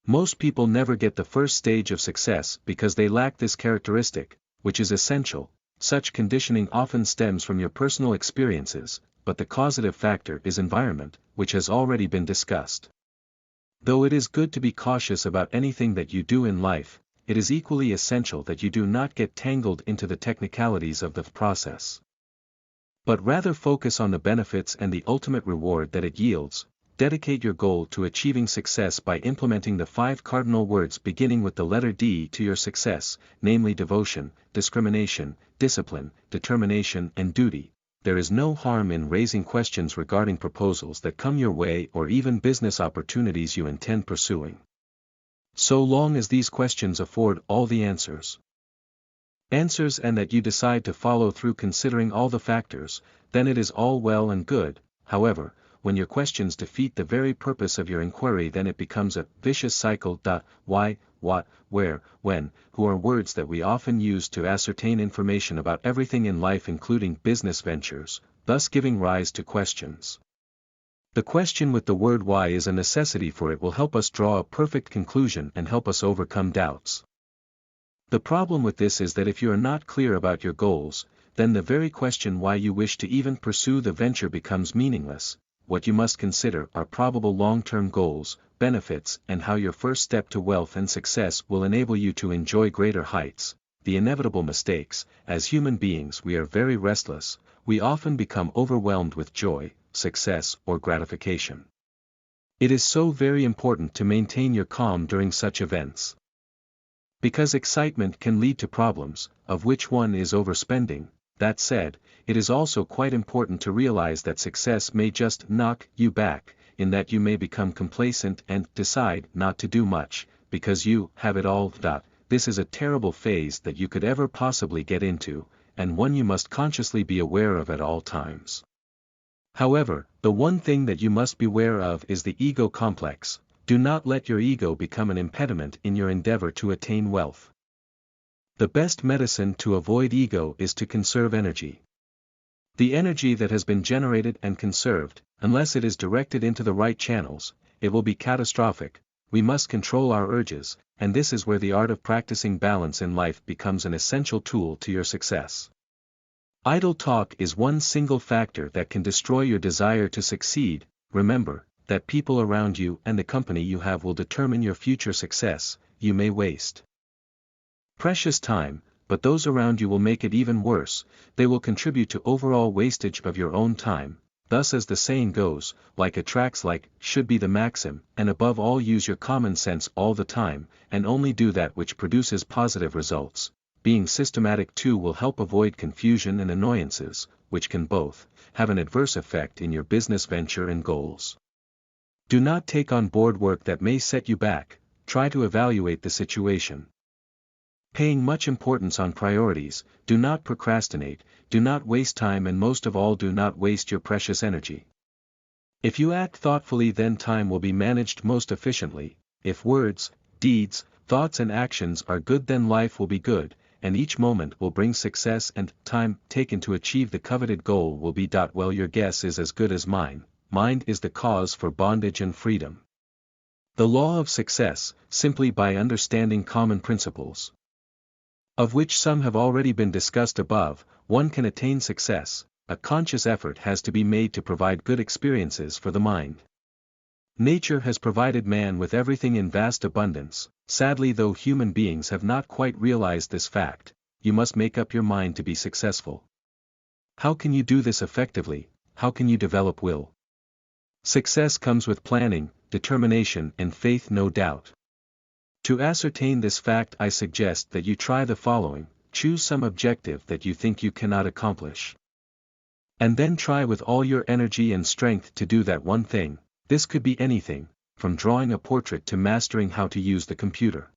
Most people never get the first stage of success because they lack this characteristic, which is essential. Such conditioning often stems from your personal experiences, but the causative factor is environment, which has already been discussed. Though it is good to be cautious about anything that you do in life, it is equally essential that you do not get tangled into the technicalities of the process, but rather focus on the benefits and the ultimate reward that it yields. Dedicate your goal to achieving success by implementing the 5 cardinal words beginning with the letter D to your success, namely devotion, discrimination, discipline, determination and duty. There is no harm in raising questions regarding proposals that come your way or even business opportunities you intend pursuing, so long as these questions afford all the answers and that you decide to follow through considering all the factors, then it is all well and good. However, when your questions defeat the very purpose of your inquiry, then it becomes a vicious cycle. Why, what, where, when, who are words that we often use to ascertain information about everything in life including business ventures, thus giving rise to questions. The question with the word why is a necessity, for it will help us draw a perfect conclusion and help us overcome doubts. The problem with this is that if you are not clear about your goals, then the very question why you wish to even pursue the venture becomes meaningless. What you must consider are probable long-term goals, benefits, and how your first step to wealth and success will enable you to enjoy greater heights. The inevitable mistakes. As human beings we are very restless, we often become overwhelmed with joy, success, or gratification. It is so very important to maintain your calm during such events. Because excitement can lead to problems, of which one is overspending. That said, it is also quite important to realize that success may just knock you back, in that you may become complacent and decide not to do much, because you have it all. This is a terrible phase that you could ever possibly get into, and one you must consciously be aware of at all times. However, the one thing that you must beware of is the ego complex. Do not let your ego become an impediment in your endeavor to attain wealth. The best medicine to avoid ego is to conserve energy. The energy that has been generated and conserved, unless it is directed into the right channels, it will be catastrophic. We must control our urges, and this is where the art of practicing balance in life becomes an essential tool to your success. Idle talk is one single factor that can destroy your desire to succeed. Remember that people around you and the company you have will determine your future success. You may waste precious time, but those around you will make it even worse. They will contribute to overall wastage of your own time. Thus, as the saying goes, like attracts like should be the maxim, and above all use your common sense all the time, and only do that which produces positive results. Being systematic too will help avoid confusion and annoyances, which can both have an adverse effect in your business venture and goals. Do not take on board work that may set you back. Try to evaluate the situation. Paying much importance on priorities. Do not procrastinate, do not waste time, and most of all, do not waste your precious energy. If you act thoughtfully, then time will be managed most efficiently. If words, deeds, thoughts and actions are good, then life will be good, and each moment will bring success, and time taken to achieve the coveted goal will be. Well, your guess is as good as mine. Mind is the cause for bondage and freedom. The law of success, simply by understanding common principles, of which some have already been discussed above, one can attain success. A conscious effort has to be made to provide good experiences for the mind. Nature has provided man with everything in vast abundance. Sadly, though human beings have not quite realized this fact, you must make up your mind to be successful. How can you do this effectively? How can you develop will? Success comes with planning, determination, and faith, no doubt. To ascertain this fact, I suggest that you try the following: choose some objective that you think you cannot accomplish, and then try with all your energy and strength to do that one thing. This could be anything, from drawing a portrait to mastering how to use the computer.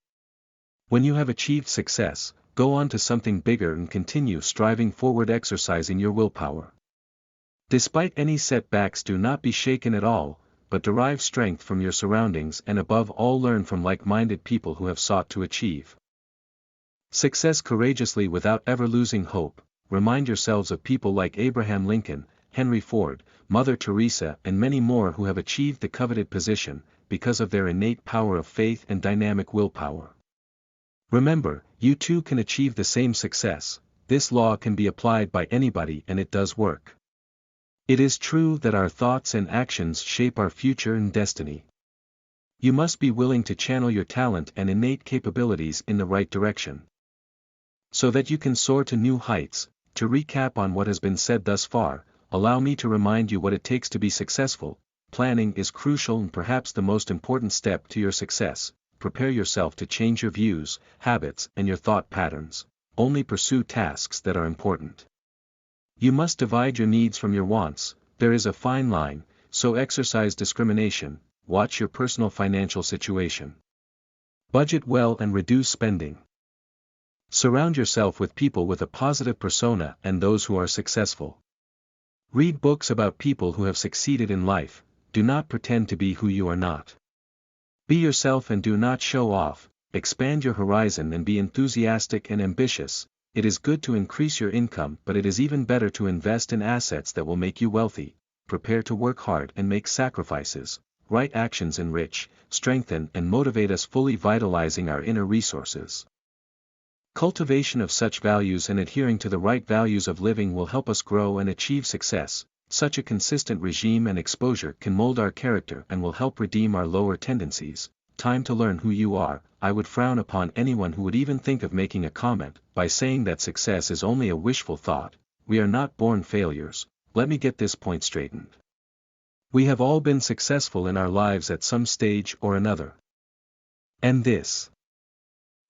When you have achieved success, go on to something bigger and continue striving forward, exercising your willpower. Despite any setbacks, do not be shaken at all, but derive strength from your surroundings, and above all, learn from like-minded people who have sought to achieve success courageously without ever losing hope. Remind yourselves of people like Abraham Lincoln, Henry Ford, Mother Teresa, and many more who have achieved the coveted position because of their innate power of faith and dynamic willpower. Remember, you too can achieve the same success. This law can be applied by anybody, and it does work. It is true that our thoughts and actions shape our future and destiny. You must be willing to channel your talent and innate capabilities in the right direction, so that you can soar to new heights. To recap on what has been said thus far, allow me to remind you what it takes to be successful. Planning is crucial and perhaps the most important step to your success. Prepare yourself to change your views, habits, and your thought patterns. Only pursue tasks that are important. You must divide your needs from your wants. There is a fine line, so exercise discrimination. Watch your personal financial situation. Budget well and reduce spending. Surround yourself with people with a positive persona and those who are successful. Read books about people who have succeeded in life. Do not pretend to be who you are not. Be yourself and do not show off. Expand your horizon and be enthusiastic and ambitious. It is good to increase your income, but it is even better to invest in assets that will make you wealthy. Prepare to work hard and make sacrifices. Right actions enrich, strengthen, and motivate us, fully vitalizing our inner resources. Cultivation of such values and adhering to the right values of living will help us grow and achieve success. Such a consistent regime and exposure can mold our character and will help redeem our lower tendencies. Time to learn who you are. I would frown upon anyone who would even think of making a comment by saying that success is only a wishful thought. We are not born failures. Let me get this point straightened. We have all been successful in our lives at some stage or another. And this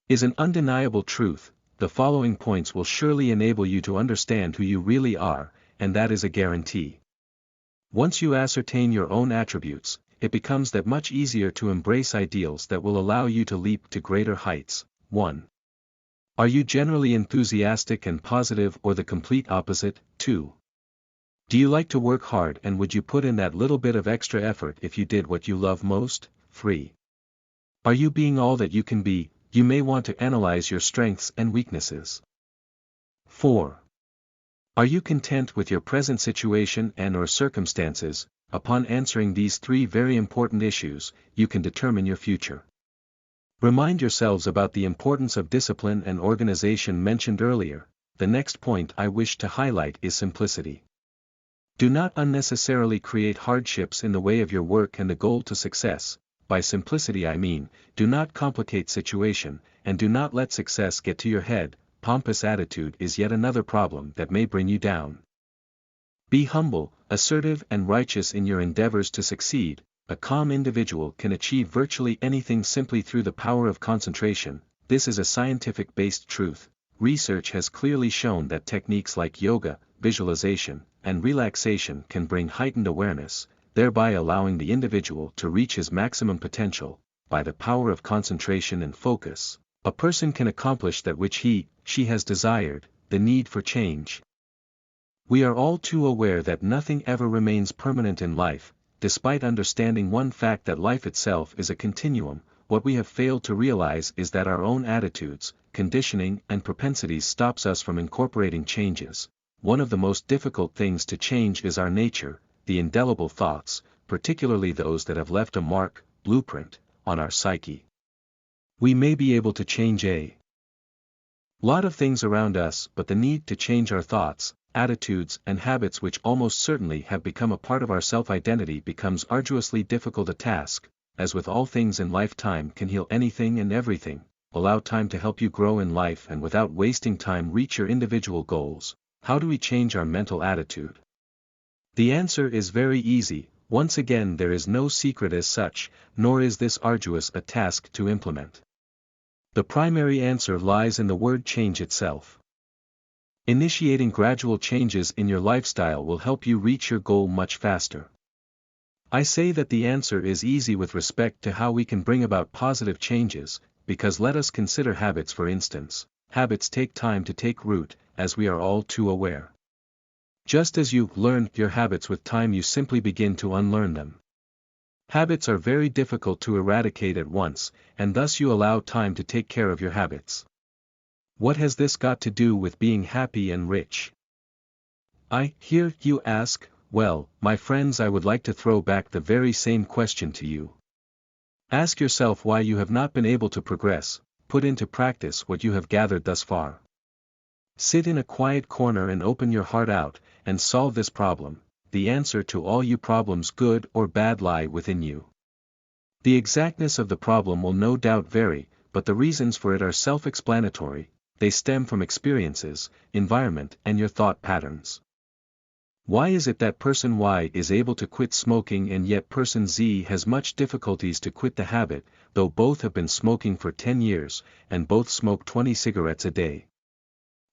is an undeniable truth. The following points will surely enable you to understand who you really are, and that is a guarantee. Once you ascertain your own attributes, it becomes that much easier to embrace ideals that will allow you to leap to greater heights. 1. Are you generally enthusiastic and positive or the complete opposite? 2. Do you like to work hard and would you put in that little bit of extra effort if you did what you love most? 3. Are you being all that you can be? You may want to analyze your strengths and weaknesses. 4. Are you content with your present situation and/or circumstances? Upon answering these 3 very important issues, you can determine your future. Remind yourselves about the importance of discipline and organization mentioned earlier. The next point I wish to highlight is simplicity. Do not unnecessarily create hardships in the way of your work and the goal to success. By simplicity I mean, do not complicate situation, and do not let success get to your head. Pompous attitude is yet another problem that may bring you down. Be humble, assertive and righteous in your endeavors to succeed. A calm individual can achieve virtually anything simply through the power of concentration. This is a scientific-based truth. Research has clearly shown that techniques like yoga, visualization, and relaxation can bring heightened awareness, thereby allowing the individual to reach his maximum potential. By the power of concentration and focus, a person can accomplish that which she has desired. The need for change. We are all too aware that nothing ever remains permanent in life. Despite understanding one fact that life itself is a continuum, what we have failed to realize is that our own attitudes, conditioning and propensities stops us from incorporating changes. One of the most difficult things to change is our nature, the indelible thoughts, particularly those that have left a mark, blueprint, on our psyche. We may be able to change a lot of things around us, but the need to change our thoughts, attitudes and habits which almost certainly have become a part of our self-identity becomes arduously difficult a task. As with all things in life, time can heal anything and everything. Allow time to help you grow in life and without wasting time reach your individual goals. How do we change our mental attitude? The answer is very easy. Once again, there is no secret as such, nor is this arduous a task to implement. The primary answer lies in the word change itself. Initiating gradual changes in your lifestyle will help you reach your goal much faster. I say that the answer is easy with respect to how we can bring about positive changes, because let us consider habits for instance. Habits take time to take root, as we are all too aware. Just as you learn your habits with time, you simply begin to unlearn them. Habits are very difficult to eradicate at once, and thus you allow time to take care of your habits. What has this got to do with being happy and rich? I hear you ask. Well, my friends, I would like to throw back the very same question to you. Ask yourself why you have not been able to progress, put into practice what you have gathered thus far. Sit in a quiet corner and open your heart out, and solve this problem. The answer to all you problems, good or bad, lie within you. The exactness of the problem will no doubt vary, but the reasons for it are self-explanatory. They stem from experiences, environment, and your thought patterns. Why is it that person Y is able to quit smoking and yet person Z has much difficulties to quit the habit, though both have been smoking for 10 years, and both smoke 20 cigarettes a day?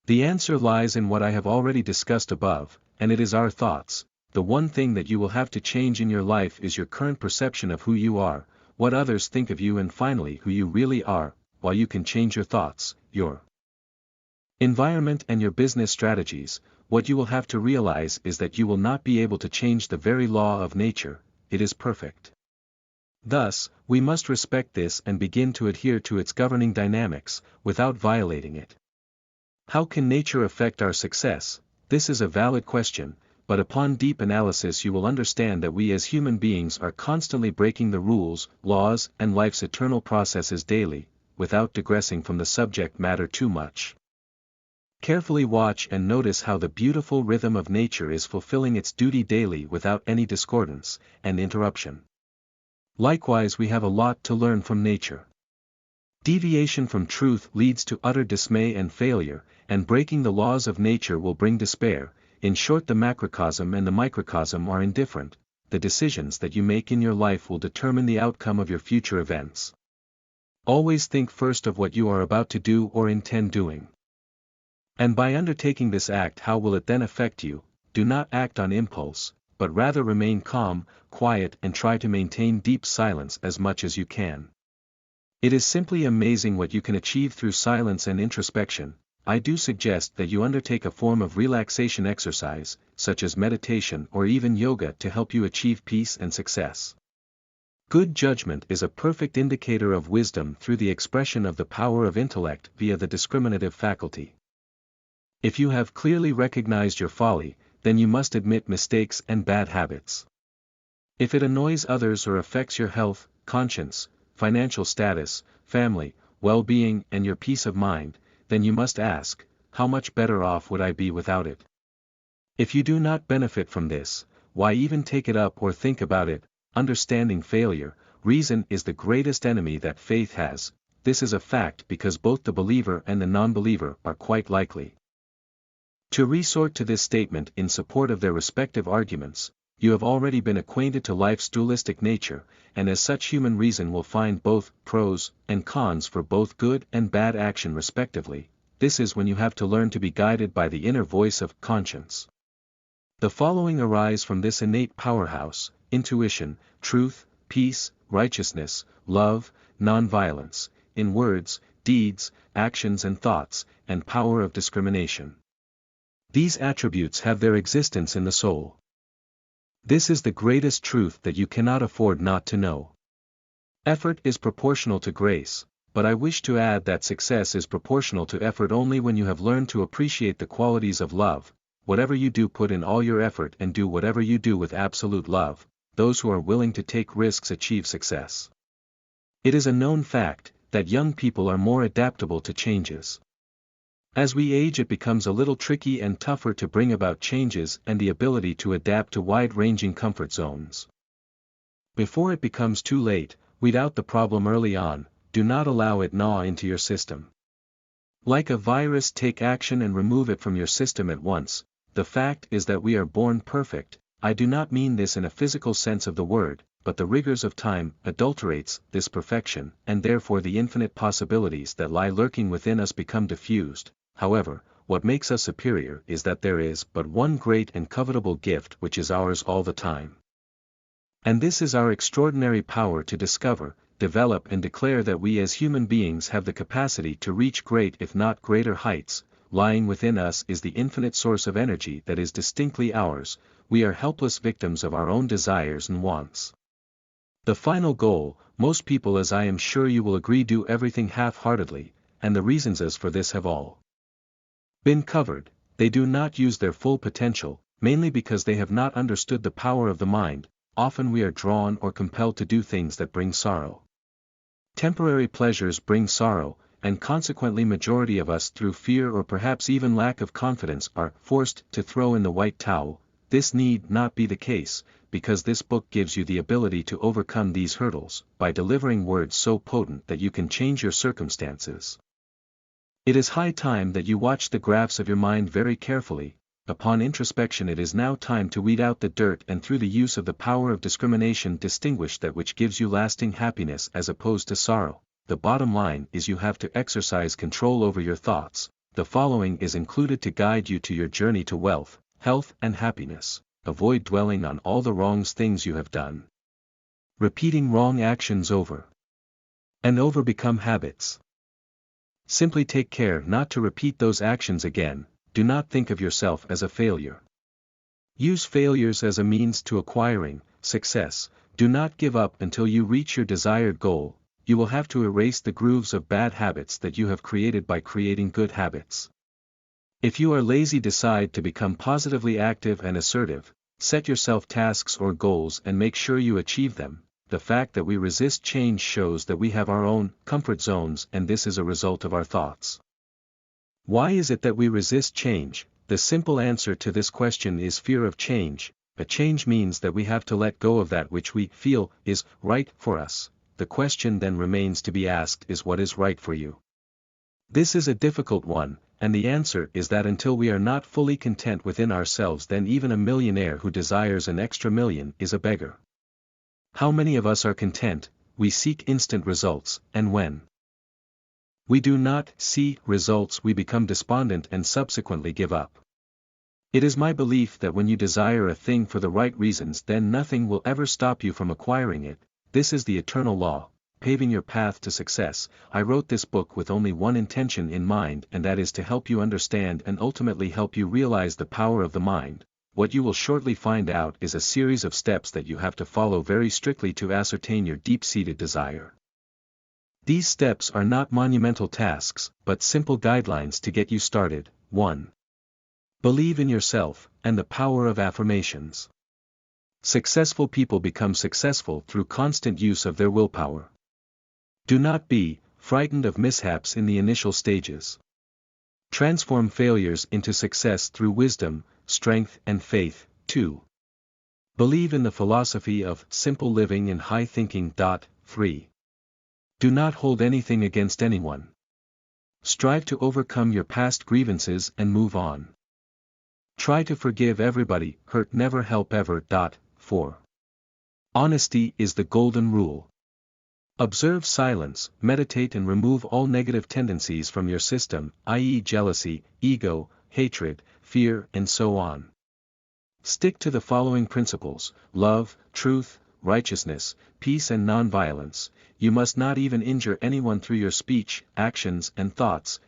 The answer lies in what I have already discussed above, and it is our thoughts. The one thing that you will have to change in your life is your current perception of who you are, what others think of you, and finally who you really are. While you can change your thoughts, your environment and your business strategies, what you will have to realize is that you will not be able to change the very law of nature. It is perfect. Thus, we must respect this and begin to adhere to its governing dynamics, without violating it. How can nature affect our success? This is a valid question, but upon deep analysis you will understand that we as human beings are constantly breaking the rules, laws, and life's eternal processes daily, without digressing from the subject matter too much. Carefully watch and notice how the beautiful rhythm of nature is fulfilling its duty daily without any discordance and interruption. Likewise, we have a lot to learn from nature. Deviation from truth leads to utter dismay and failure, and breaking the laws of nature will bring despair. In short, the macrocosm and the microcosm are indifferent. the decisions that you make in your life will determine the outcome of your future events. Always think first of what you are about to do or intend doing. And by undertaking this act, how will it then affect you? Do not act on impulse, but rather remain calm, quiet, and try to maintain deep silence as much as you can. It is simply amazing what you can achieve through silence and introspection. I do suggest that you undertake a form of relaxation exercise, such as meditation or even yoga, to help you achieve peace and success. Good judgment is a perfect indicator of wisdom through the expression of the power of intellect via the discriminative faculty. If you have clearly recognized your folly, then you must admit mistakes and bad habits. If it annoys others or affects your health, conscience, financial status, family, well-being, and your peace of mind, then you must ask, how much better off would I be without it? If you do not benefit from this, why even take it up or think about it? Understanding failure, reason is the greatest enemy that faith has. This is a fact because both the believer and the non-believer are quite likely to resort to this statement in support of their respective arguments. You have already been acquainted to life's dualistic nature, and as such human reason will find both pros and cons for both good and bad action respectively. This is when you have to learn to be guided by the inner voice of conscience. The following arise from this innate powerhouse: intuition, truth, peace, righteousness, love, non-violence, in words, deeds, actions and thoughts, and power of discrimination. These attributes have their existence in the soul. This is the greatest truth that you cannot afford not to know. Effort is proportional to grace, but I wish to add that success is proportional to effort only when you have learned to appreciate the qualities of love. Whatever you do, put in all your effort and do whatever you do with absolute love. Those who are willing to take risks achieve success. It is a known fact that young people are more adaptable to changes. As we age, it becomes a little tricky and tougher to bring about changes and the ability to adapt to wide-ranging comfort zones. Before it becomes too late, weed out the problem early on. Do not allow it gnaw into your system. Like a virus, take action and remove it from your system at once. The fact is that we are born perfect. I do not mean this in a physical sense of the word, but the rigors of time adulterates this perfection, and therefore the infinite possibilities that lie lurking within us become diffused. However, what makes us superior is that there is but one great and covetable gift which is ours all the time. And this is our extraordinary power to discover, develop and declare that we as human beings have the capacity to reach great if not greater heights. Lying within us is the infinite source of energy that is distinctly ours. We are helpless victims of our own desires and wants. The final goal: most people, as I am sure you will agree, do everything half-heartedly, and the reasons as for this have all been covered. They do not use their full potential, mainly because they have not understood the power of the mind. Often we are drawn or compelled to do things that bring sorrow. Temporary pleasures bring sorrow, and consequently majority of us, through fear or perhaps even lack of confidence, are forced to throw in the white towel. This need not be the case, because this book gives you the ability to overcome these hurdles, by delivering words so potent that you can change your circumstances. It is high time that you watch the graphs of your mind very carefully. Upon introspection, it is now time to weed out the dirt and through the use of the power of discrimination distinguish that which gives you lasting happiness as opposed to sorrow. The bottom line is you have to exercise control over your thoughts. The following is included to guide you to your journey to wealth, health and happiness. Avoid dwelling on all the wrongs things you have done. Repeating wrong actions over and over become habits. Simply take care not to repeat those actions again. Do not think of yourself as a failure. Use failures as a means to acquiring success. Do not give up until you reach your desired goal. You will have to erase the grooves of bad habits that you have created by creating good habits. If you are lazy, decide to become positively active and assertive. Set yourself tasks or goals and make sure you achieve them. The fact that we resist change shows that we have our own comfort zones, and this is a result of our thoughts. Why is it that we resist change? The simple answer to this question is fear of change. A change means that we have to let go of that which we feel is right for us. The question then remains to be asked is, what is right for you? This is a difficult one, and the answer is that until we are not fully content within ourselves, then even a millionaire who desires an extra million is a beggar. How many of us are content? We seek instant results, and when we do not see results, we become despondent and subsequently give up. It is my belief that when you desire a thing for the right reasons, then nothing will ever stop you from acquiring it. This is the eternal law, paving your path to success. I wrote this book with only one intention in mind, and that is to help you understand and ultimately help you realize the power of the mind. What you will shortly find out is a series of steps that you have to follow very strictly to ascertain your deep-seated desire. These steps are not monumental tasks, but simple guidelines to get you started. 1. Believe in yourself, and the power of affirmations. Successful people become successful through constant use of their willpower. Do not be frightened of mishaps in the initial stages. Transform failures into success through wisdom, strength, and faith. 2. Believe in the philosophy of simple living and high thinking. 3. Do not hold anything against anyone. Strive to overcome your past grievances and move on. Try to forgive everybody. Hurt never, help ever. 4. Honesty is the golden rule. Observe silence, meditate, and remove all negative tendencies from your system, i.e., jealousy, ego, hatred, fear, and so on. Stick to the following principles: love, truth, righteousness, peace, and non-violence. You must not even injure anyone through your speech, actions, and thoughts.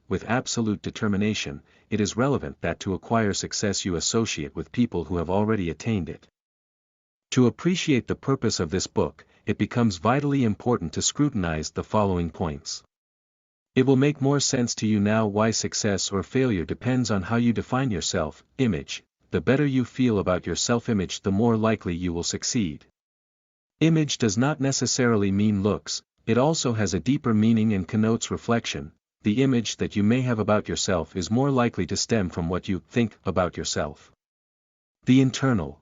With absolute determination, it is relevant that to acquire success you associate with people who have already attained it. To appreciate the purpose of this book, it becomes vitally important to scrutinize the following points. It will make more sense to you now why success or failure depends on how you define yourself. Image. The better you feel about your self-image, the more likely you will succeed. Image does not necessarily mean looks, it also has a deeper meaning and connotes reflection. The image that you may have about yourself is more likely to stem from what you think about yourself. The internal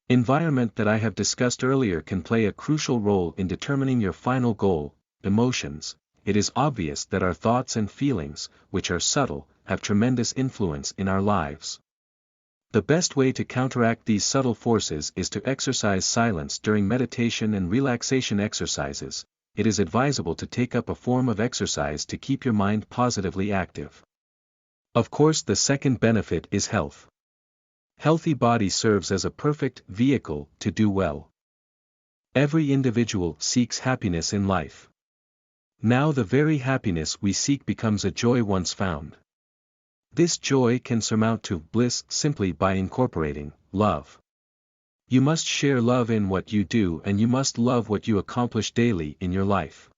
environment that I have discussed earlier can play a crucial role in determining your final goal. Emotions. It is obvious that our thoughts and feelings, which are subtle, have tremendous influence in our lives. The best way to counteract these subtle forces is to exercise silence during meditation and relaxation exercises. It is advisable to take up a form of exercise to keep your mind positively active. Of course, the second benefit is health. Healthy body serves as a perfect vehicle to do well. Every individual seeks happiness in life. Now the very happiness we seek becomes a joy once found. This joy can surmount to bliss simply by incorporating love. You must share love in what you do, and you must love what you accomplish daily in your life.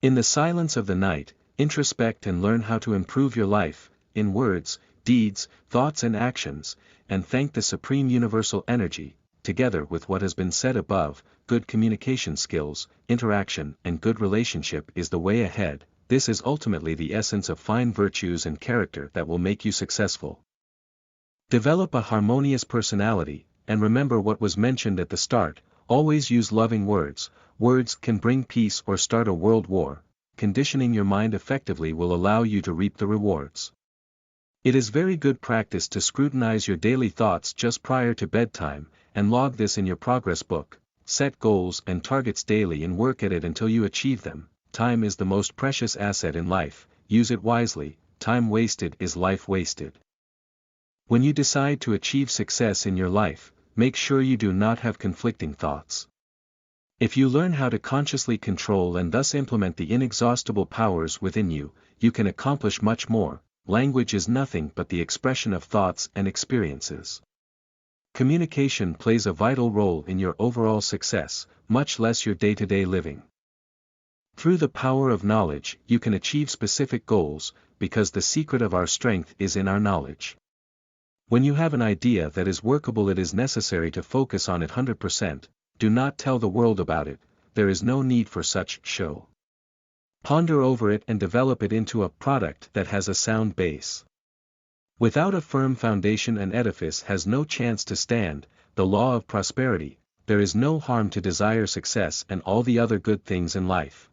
In the silence of the night, introspect and learn how to improve your life, in words, deeds, thoughts, and actions, and thank the supreme universal energy. Together with what has been said above, good communication skills, interaction, and good relationship is the way ahead. This is ultimately the essence of fine virtues and character that will make you successful. Develop a harmonious personality, and remember what was mentioned at the start: always use loving words. Words can bring peace or start a world war. Conditioning your mind effectively will allow you to reap the rewards. It is very good practice to scrutinize your daily thoughts just prior to bedtime, and log this in your progress book. Set goals and targets daily and work at it until you achieve them. Time is the most precious asset in life. Use it wisely. Time wasted is life wasted. When you decide to achieve success in your life, make sure you do not have conflicting thoughts. If you learn how to consciously control and thus implement the inexhaustible powers within you, you can accomplish much more. Language is nothing but the expression of thoughts and experiences. Communication plays a vital role in your overall success, much less your day-to-day living. Through the power of knowledge, you can achieve specific goals, because the secret of our strength is in our knowledge. When you have an idea that is workable, it is necessary to focus on it 100%. Do not tell the world about it. There is no need for such show. Ponder over it and develop it into a product that has a sound base. Without a firm foundation, an edifice has no chance to stand. The law of prosperity. There is no harm to desire success and all the other good things in life.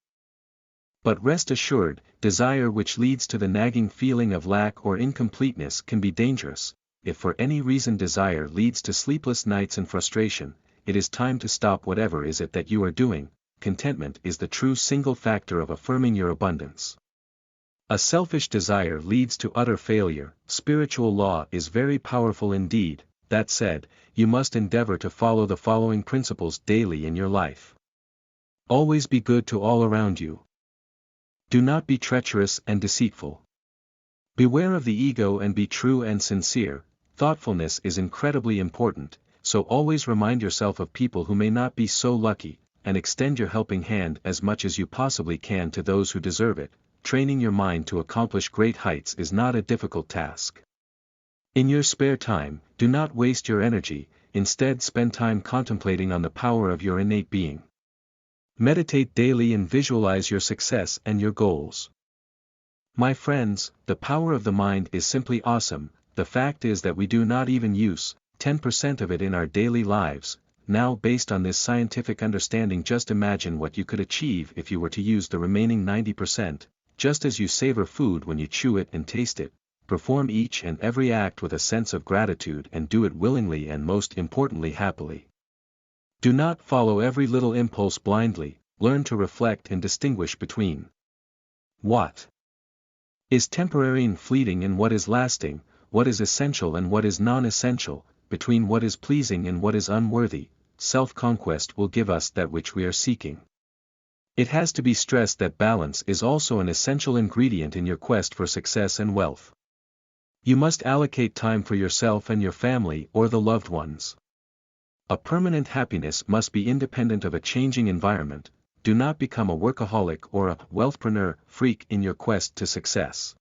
But rest assured, desire which leads to the nagging feeling of lack or incompleteness can be dangerous. If for any reason desire leads to sleepless nights and frustration, it is time to stop. Whatever is it that you are doing, contentment is the true single factor of affirming your abundance. A selfish desire leads to utter failure. Spiritual law is very powerful indeed. That said, you must endeavor to follow the following principles daily in your life. Always be good to all around you. Do not be treacherous and deceitful. Beware of the ego and be true and sincere. Thoughtfulness is incredibly important, so always remind yourself of people who may not be so lucky, and extend your helping hand as much as you possibly can to those who deserve it. Training your mind to accomplish great heights is not a difficult task. In your spare time, do not waste your energy, instead spend time contemplating on the power of your innate being. Meditate daily and visualize your success and your goals. My friends, the power of the mind is simply awesome. The fact is that we do not even use 10% of it in our daily lives. Now, based on this scientific understanding, just imagine what you could achieve if you were to use the remaining 90%. Just as you savor food when you chew it and taste it, perform each and every act with a sense of gratitude and do it willingly and most importantly happily. Do not follow every little impulse blindly. Learn to reflect and distinguish between what is temporary and fleeting and what is lasting, what is essential and what is non-essential, between what is pleasing and what is unworthy. Self-conquest will give us that which we are seeking. It has to be stressed that balance is also an essential ingredient in your quest for success and wealth. You must allocate time for yourself and your family or the loved ones. A permanent happiness must be independent of a changing environment. Do not become a workaholic or a wealthpreneur freak in your quest to success.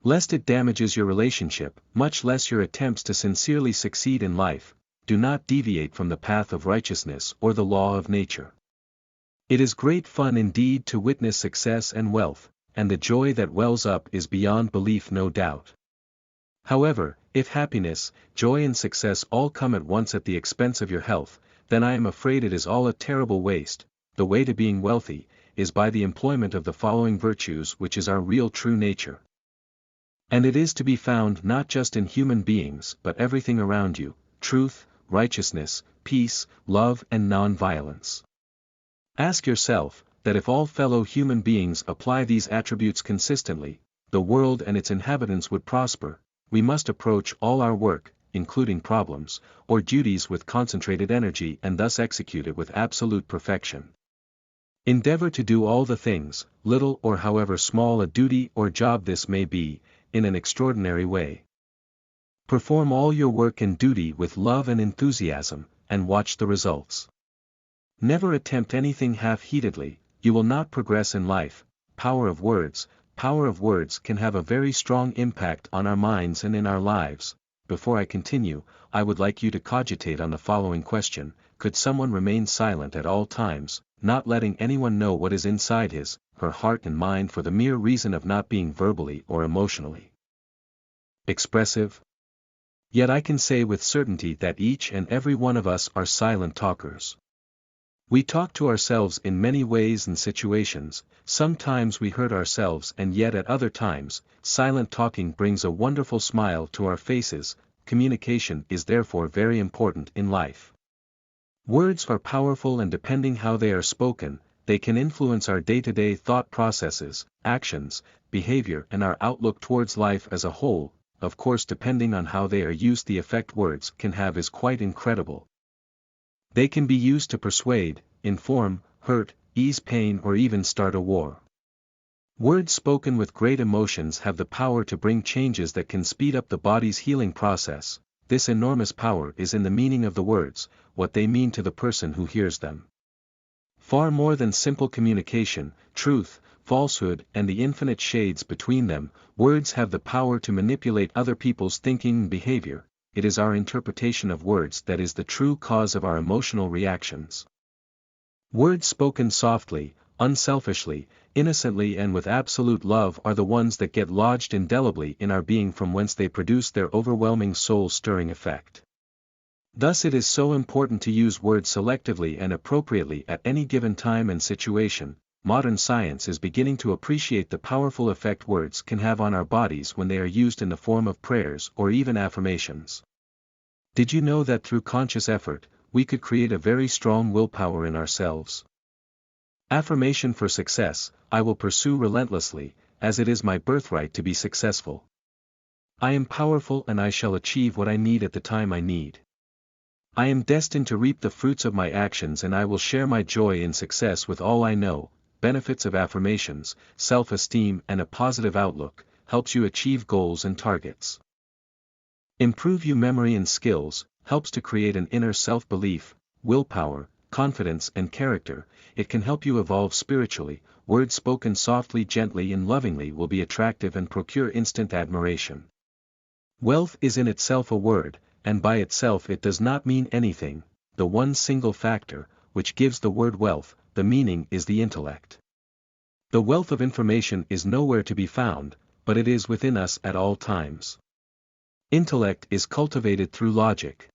Lest it damages your relationship, much less your attempts to sincerely succeed in life. Do not deviate from the path of righteousness or the law of nature. It is great fun indeed to witness success and wealth, and the joy that wells up is beyond belief, no doubt. However, if happiness, joy and success all come at once at the expense of your health, then I am afraid it is all a terrible waste. The way to being wealthy is by the employment of the following virtues, which is our real true nature. And it is to be found not just in human beings but everything around you: truth, righteousness, peace, love and non-violence. Ask yourself that if all fellow human beings apply these attributes consistently, the world and its inhabitants would prosper. We must approach all our work, including problems, or duties, with concentrated energy and thus execute it with absolute perfection. Endeavor to do all the things, little or however small a duty or job this may be, in an extraordinary way. Perform all your work and duty with love and enthusiasm, and watch the results. Never attempt anything half-heartedly. You will not progress in life. Power of words can have a very strong impact on our minds and in our lives. Before I continue, I would like you to cogitate on the following question: could someone remain silent at all times, not letting anyone know what is inside his, her heart and mind for the mere reason of not being verbally or emotionally expressive? Yet I can say with certainty that each and every one of us are silent talkers. We talk to ourselves in many ways and situations. Sometimes we hurt ourselves, and yet at other times, silent talking brings a wonderful smile to our faces. Communication is therefore very important in life. Words are powerful, and depending how they are spoken, they can influence our day-to-day thought processes, actions, behavior and our outlook towards life as a whole. Of course, depending on how they are used, the effect words can have is quite incredible. They can be used to persuade, inform, hurt, ease pain or even start a war. Words spoken with great emotions have the power to bring changes that can speed up the body's healing process. This enormous power is in the meaning of the words, what they mean to the person who hears them. Far more than simple communication, truth, falsehood and the infinite shades between them, words have the power to manipulate other people's thinking and behavior. It is our interpretation of words that is the true cause of our emotional reactions. Words spoken softly, unselfishly, innocently and with absolute love are the ones that get lodged indelibly in our being, from whence they produce their overwhelming soul-stirring effect. Thus it is so important to use words selectively and appropriately at any given time and situation. modern science is beginning to appreciate the powerful effect words can have on our bodies when they are used in the form of prayers or even affirmations. Did you know that through conscious effort, we could create a very strong willpower in ourselves? Affirmation for success: I will pursue relentlessly, as it is my birthright to be successful. I am powerful and I shall achieve what I need at the time I need. I am destined to reap the fruits of my actions and I will share my joy in success with all I know. Benefits of affirmations: self-esteem and a positive outlook, helps you achieve goals and targets. Improve your memory and skills, helps to create an inner self-belief, willpower, confidence and character. It can help you evolve spiritually. Words spoken softly, gently and lovingly will be attractive and procure instant admiration. Wealth is in itself a word, and by itself it does not mean anything. The one single factor, which gives the word wealth, the meaning, is the intellect. The wealth of information is nowhere to be found, but it is within us at all times. Intellect is cultivated through logic.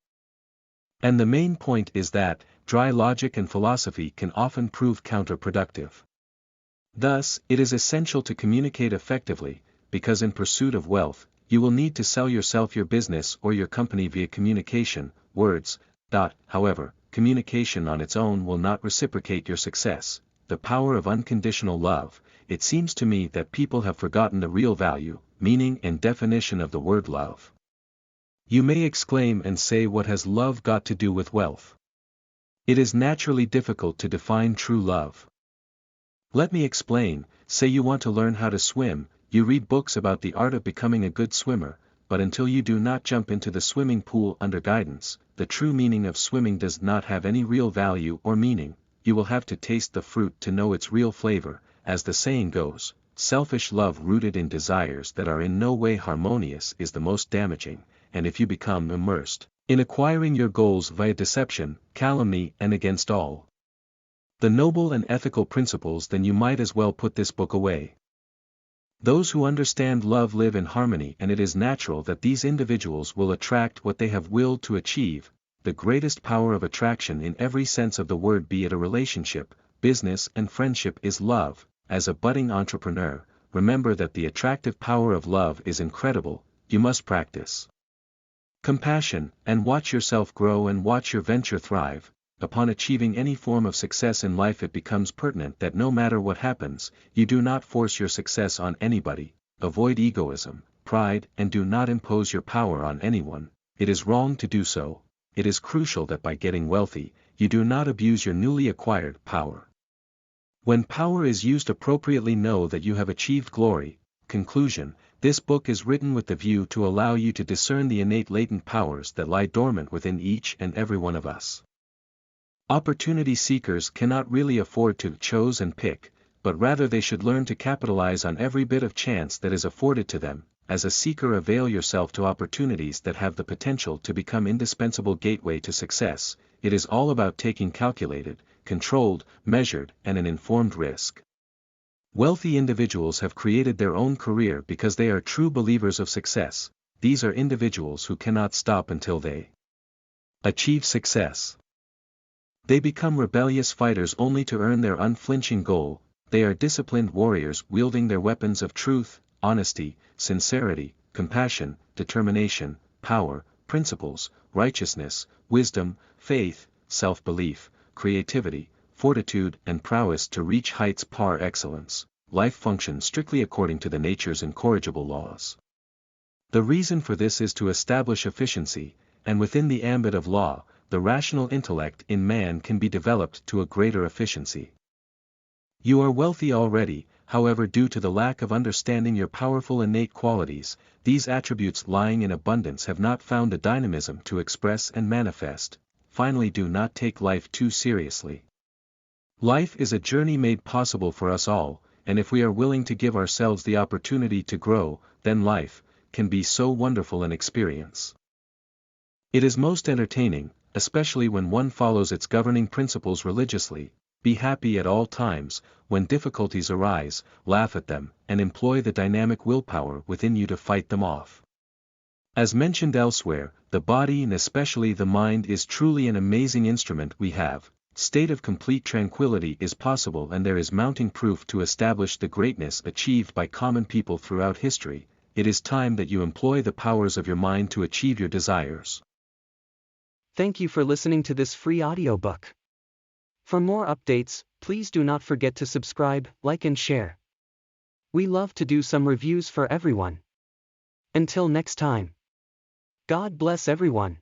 And the main point is that, dry logic and philosophy can often prove counterproductive. Thus, it is essential to communicate effectively, because in pursuit of wealth, you will need to sell yourself, your business or your company via communication, words. However, communication on its own will not reciprocate your success. The power of unconditional love. It seems to me that people have forgotten the real value, meaning and definition of the word love. You may exclaim and say, what has love got to do with wealth? It is naturally difficult to define true love. Let me explain. Say you want to learn how to swim, you read books about the art of becoming a good swimmer, but until you do not jump into the swimming pool under guidance, the true meaning of swimming does not have any real value or meaning. You will have to taste the fruit to know its real flavor. As the saying goes, selfish love rooted in desires that are in no way harmonious is the most damaging, and if you become immersed in acquiring your goals via deception, calumny and against all the noble and ethical principles, then you might as well put this book away. Those who understand love live in harmony, and it is natural that these individuals will attract what they have willed to achieve. The greatest power of attraction in every sense of the word, be it a relationship, business and friendship, is love. As a budding entrepreneur, remember that the attractive power of love is incredible. You must practice compassion, and watch yourself grow and watch your venture thrive. Upon achieving any form of success in life, it becomes pertinent that no matter what happens, you do not force your success on anybody. Avoid egoism, pride, and do not impose your power on anyone. It is wrong to do so. It is crucial that by getting wealthy, you do not abuse your newly acquired power. When power is used appropriately, know that you have achieved glory. Conclusion: this book is written with the view to allow you to discern the innate latent powers that lie dormant within each and every one of us. Opportunity seekers cannot really afford to choose and pick, but rather they should learn to capitalize on every bit of chance that is afforded to them. As a seeker, avail yourself to opportunities that have the potential to become indispensable gateway to success. It is all about taking calculated, controlled, measured, and an informed risk. Wealthy individuals have created their own career because they are true believers of success. These are individuals who cannot stop until they achieve success. They become rebellious fighters only to earn their unflinching goal. They are disciplined warriors wielding their weapons of truth, honesty, sincerity, compassion, determination, power, principles, righteousness, wisdom, faith, self-belief, creativity, fortitude and prowess to reach heights par excellence. Life functions strictly according to the nature's incorrigible laws. The reason for this is to establish efficiency, and within the ambit of law, the rational intellect in man can be developed to a greater efficiency. You are wealthy already, however, due to the lack of understanding your powerful innate qualities. These attributes lying in abundance have not found the dynamism to express and manifest. Finally, do not take life too seriously. Life is a journey made possible for us all, and if we are willing to give ourselves the opportunity to grow, then life can be so wonderful an experience. It is most entertaining, especially when one follows its governing principles religiously. Be happy at all times. When difficulties arise, laugh at them, and employ the dynamic willpower within you to fight them off. As mentioned elsewhere, the body and especially the mind is truly an amazing instrument we have. state of complete tranquility is possible, and there is mounting proof to establish the greatness achieved by common people throughout history. It is time that you employ the powers of your mind to achieve your desires. Thank you for listening to this free audiobook. For more updates, please do not forget to subscribe, like and share. We love to do some reviews for everyone. Until next time. God bless everyone.